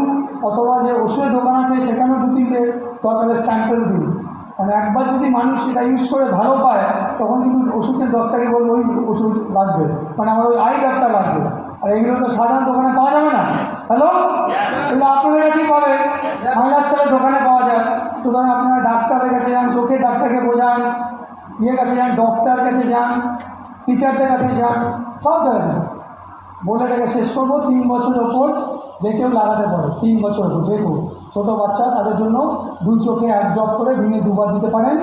[SPEAKER 1] অথবা যে ওষুধের দোকান আছে সেখানেও 2-3টে দরকারের স্যাম্পেল দিন। মানে একবার যদি মানুষ এটা ইউজ করে ভালো পায়, তখন কিন্তু ওষুধের ডক্টরকে বলবো ওই ওষুধ লাগবে, মানে আমার ওই আই ডাক্তার লাগবে। আর এগুলো তো সাধারণ দোকানে পাওয়া যাবে না। হ্যালো, এগুলো আপনাদের কাছেই পাবে, হাইলাস্টারের দোকানে পাওয়া যায়। সুতরাং আপনারা ডাক্তারের কাছে যান, চোখের ডাক্তারকে বোঝান, কাছে যান, ডক্টরের কাছে যান, টিচারদের কাছে যান, সব জায়গায় যান। বলে থেকে শেষ করবো, 3 বছরের ওপর যে কেউ লাগাতে পারে, 3 বছরের ওপর যে কেউ, ছোটো বাচ্চা তাদের জন্য 2 চোখে 1 ড্রপ করে দিনে 2 বার দিতে পারেন।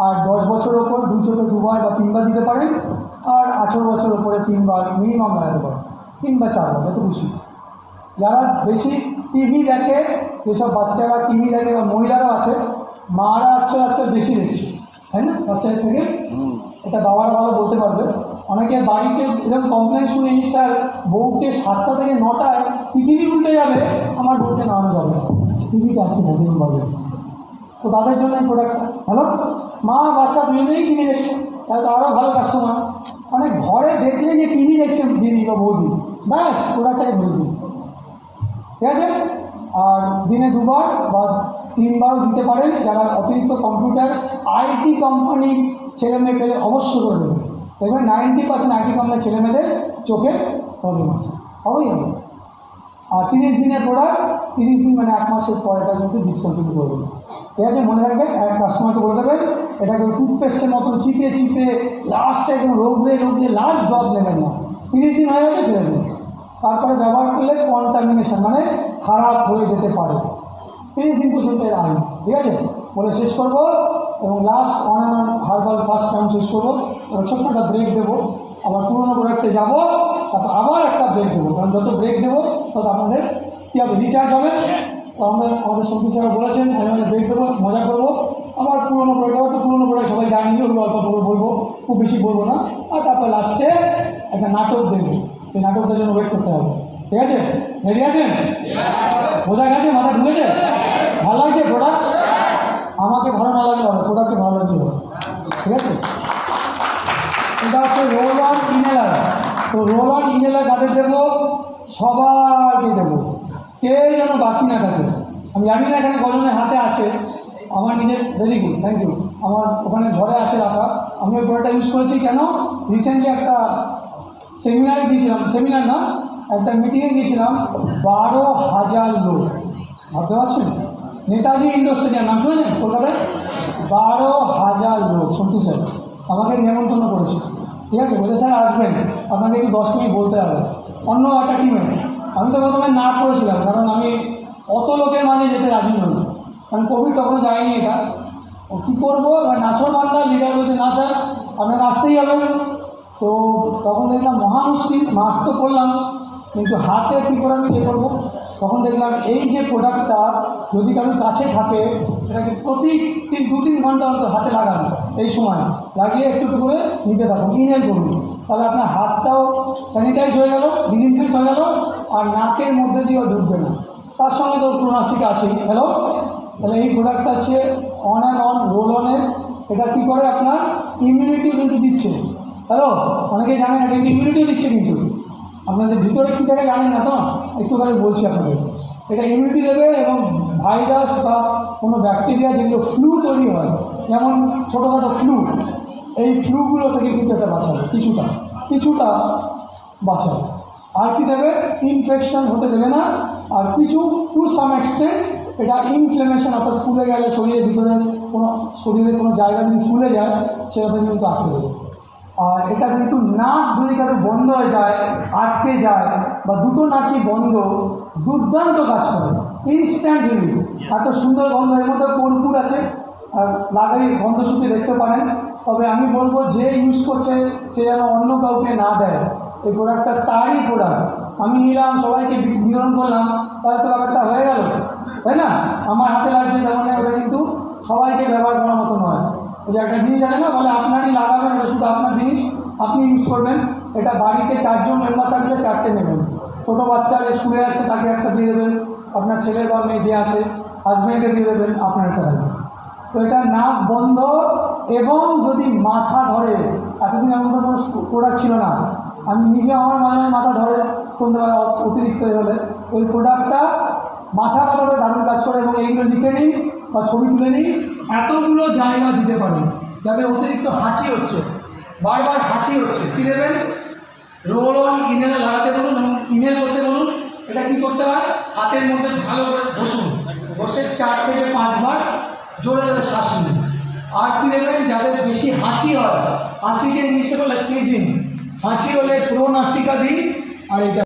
[SPEAKER 1] আর 10 বছরের ওপর 2 চোখে 2 বার বা 3 বার দিতে পারেন। আর 18 বছরের ওপরে 3 বার মিনিমাম লাগাতে পারেন, 3 বা 4 বার, যত খুশি। যারা বেশি টিভি দেখে, যেসব বাচ্চারা টিভি দেখে বা মহিলারাও আছে, মারা আজকাল বেশি দেখছে, তাই না? বাচ্চাদের থেকে এটা বাবারা ভালো বলতে পারবে। অনেকে বাড়িতে এরকম কমপ্লেন শুনি, স্যার বউকে 7টা থেকে 9টায় পৃথিবী উল্টে যাবে, আমার বউকে নামানো যাবে না, টিভিটা কি থাকে বলবে। তো তাদের জন্য এই প্রোডাক্টটা হ্যালো, মা বাচ্চা দুজনেই টিভি দেখছে, তাহলে তো আরও ভালো কাস্টমার। মানে ঘরে দেখলে যে টিভি দেখছেন দিদি বা বৌদি, ব্যাস প্রোডাক্টটাকে ধরে দিন, ঠিক আছে? আর দিনে 2 বার বা 3 বারও দিতে পারেন। যারা অতিরিক্ত কম্পিউটার আইটি কোম্পানির ছেলেমেয়ে পেলে অবশ্যই করে দেবেন। দেখবেন 90% আইটি কোম্পানির ছেলেমেয়েদের চোখে প্রবলেম আছে, হবেই হবে। আর 30 দিনের প্রোডাক্ট, 30 দিন মানে 1 মাসের পর এটা কিন্তু ডিসকন্টিনিউ করবেন, ঠিক আছে? মনে রাখবেন, এক কাস্টমারকে বলে দেবেন এটাকে টুথপেস্টের মতন চিপে লাস্টে একদম রোগ দিয়ে লাস্ট ড্রপ নেবেন না, 30 দিন হয়ে গেলে ফেলে দেবেন। তারপরে ব্যবহার করলে কন্টামিনেশন মানে খারাপ হয়ে যেতে পারে, 30 দিন পর্যন্ত এর আইন, ঠিক আছে? বলে শেষ করবো এবং last on herbal first time শেষ করবো এবং ছোট্ট একটা ব্রেক দেবো, আবার পুরোনো প্রোডাক্টে যাবো, তারপর আবার একটা ব্রেক দেবো, কারণ যত ব্রেক দেবো তত আপনাদের কী হবে, রিচার্জ হবে। তো আমাদের সঙ্গী স্যার বলেছেন আমি ব্রেক দেবো, মজা করবো। আমার পুরোনো প্রোডাক্ট সবাই জানিয়ে ওগুলো অল্প করে বলবো, খুব বেশি বলবো না। আর তারপর লাস্টে একটা নাটক দেবো, সেই নাটকটার জন্য ওয়েট করতে হবে, ঠিক আছে? রেডি আছেন? বোঝা গেছে? মাথা ঢুকেছে? ভালো লাগছে প্রোডাক্ট? আমাকে ভালো না লাগলে হবে, প্রোডাক্টকে ভালো লাগলে হবে, ঠিক আছে? এটা হচ্ছে রোল অন ইনহেলার। তো রোল অন ইনহেলার কাদের দেবো? সবাইকে দেবো, কেউ যেন বাকি না থাকে। আমি জানি না এখানে কজনের হাতে আছে, আমার নিজের ভেরি গুড, থ্যাংক ইউ। আমার ওখানে ঘরে আছে রাখা, আমি ওই প্রোডাক্টটা ইউজ করেছি। কেন? রিসেন্টলি একটা সেমিনারে গিয়েছিলাম, সেমিনার না, একটা মিটিংয়ে গিয়েছিলাম, 12,000 লোক, ভাবতে পারছেন? নেতাজি ইন্ডোর স্টেডিয়াম, নাম শুনেছেন কলকাতায়? 12,000 লোক, সত্যি স্যার আমাকে নেমন্তন্ন করেছে, ঠিক আছে? বলে স্যার আসবেন, আপনাকে একটু 10 মিনিট বলতে হবে। অন্য একটা টিমে আমি তো প্রথমে না করেছিলাম, কারণ আমি অত লোকের মাঝে যেতে রাজি নই, কারণ কোভিড তখনও যায়নি। এটা কী করবো, এবার নাচর বান্দার লিডার বলছে না স্যার আপনাকে আসতেই হবে। তো তখন দেখলাম মহা মুশকিল, মাস্ক তো করলাম কিন্তু হাতে কী করে আমি ইয়ে করবো। তখন দেখলাম এই যে প্রোডাক্টটা যদি কারোর কাছে থাকে, এটাকে প্রতি 2-3 ঘন্টা অন্তর হাতে লাগান, এই সময় লাগিয়ে একটু করে নিতে থাকুন, ইনহেল করুন, তাহলে আপনার হাতটাও স্যানিটাইজ হয়ে গেল, ডিসইনফেক্ট হয়ে গেল, আর নাকের মধ্যে দিয়েও ঢুকবে না। তার সঙ্গে তো প্রোনাসিক আছেই। হ্যালো, তাহলে এই প্রোডাক্টটা হচ্ছে অন অ্যান্ড অন রোল অনের। এটা কী করে, আপনার ইমিউনিটি কিন্তু দিচ্ছে। হ্যালো, অনেকেই জানেন এটা ইমিউনিটিও দিচ্ছে, কিন্তু আপনাদের ভিতরে কী থাকে জানেন না তো, একটুখানি বলছি আপনাদের। এটা ইমিউনিটি দেবে এবং ভাইরাস বা কোনো ব্যাকটেরিয়া যেগুলো ফ্লু তৈরি হয়, যেমন ছোটোখাটো ফ্লু, এই ফ্লুগুলো থেকে কিন্তু এটা বাঁচাবে, কিছুটা বাঁচাবে। আর কী দেবে, ইনফেকশন হতে দেবে না। আর কিছু টু সাম এক্সটেন্ট এটা ইনফ্লেমেশন, অর্থাৎ ফুলে গেলে শরীরের ভিতরে কোনো শরীরে কোনো জায়গা যদি ফুলে যায় সেটাতে কিন্তু আটকে দেবে। আর এটা কিন্তু নাক যদি কারো বন্ধ হয়ে যায়, আটকে যায়, বা দুটো নাকই বন্ধ, দুর্দান্ত কাজ করে, ইনস্ট্যান্ট রিলিফ। এত সুন্দর গন্ধ, এর মধ্যে কর্পূর আছে, আর লাগাই গন্ধ শুকে দেখতে পারেন। তবে আমি বলবো যে ইউজ করছে সে যেন অন্য কাউকে না দেয়। এই প্রোডাক্টটা তারই প্রোডাক্ট, আমি নিলাম, সবাইকে বিতরণ করলাম, তাহলে তো ব্যাপারটা হয়ে গেল, তাই না? আমার হাতে লাগছে তেমন ওটা কিন্তু সবাইকে ব্যবহার করার মতো নয়। ওই যে একটা জিনিস আছে না, বলে আপনারই লাগাবেন, এটা শুধু আপনার জিনিস, আপনি ইউজ করবেন। এটা বাড়িতে 4 জন মেম্বার থাকলে 4টে নেবেন, ছোটো বাচ্চা স্কুলে আছে তাকে একটা দিয়ে দেবেন, আপনার ছেলে বা মেয়ে যে আছে হাজব্যান্ডকে দিয়ে দেবেন, আপনার একটা থাকবে। তো এটা নাক বন্ধ, এবং যদি মাথা ধরে, এতদিন আমার মধ্যে কোনো প্রোডাক্ট ছিল না, আমি নিজে আমার মাঝে মাথা ধরে সন্ধ্যেবেলা অতিরিক্ত হলে, ওই প্রোডাক্টটা মাথা ব্যথাতে দারুণ কাজ করে। এবং এইগুলো লিখে নিন বা ছবি তুলে নিন, এতগুলো জায়গা দিতে পারেন। যাদের অতিরিক্ত হাঁচি হচ্ছে, বারবার হাঁচি হচ্ছে, কী দেবেন? রোল অন ইনহেলে লাগাতে বলুন এবং ইনহেল করতে বলুন। এটা কী করতে হয়? হাতের মধ্যে ভালো করে বসুন, বসে 4 থেকে 5 বার জোরে জোরে শ্বাস নিন। আর কী দেবেন? যাদের বেশি হাঁচি হয়, হাঁচিকে ইংলিশে বলে স্নিজিং, হাঁচি হলে প্রো নাসিকা দিন। আর এটা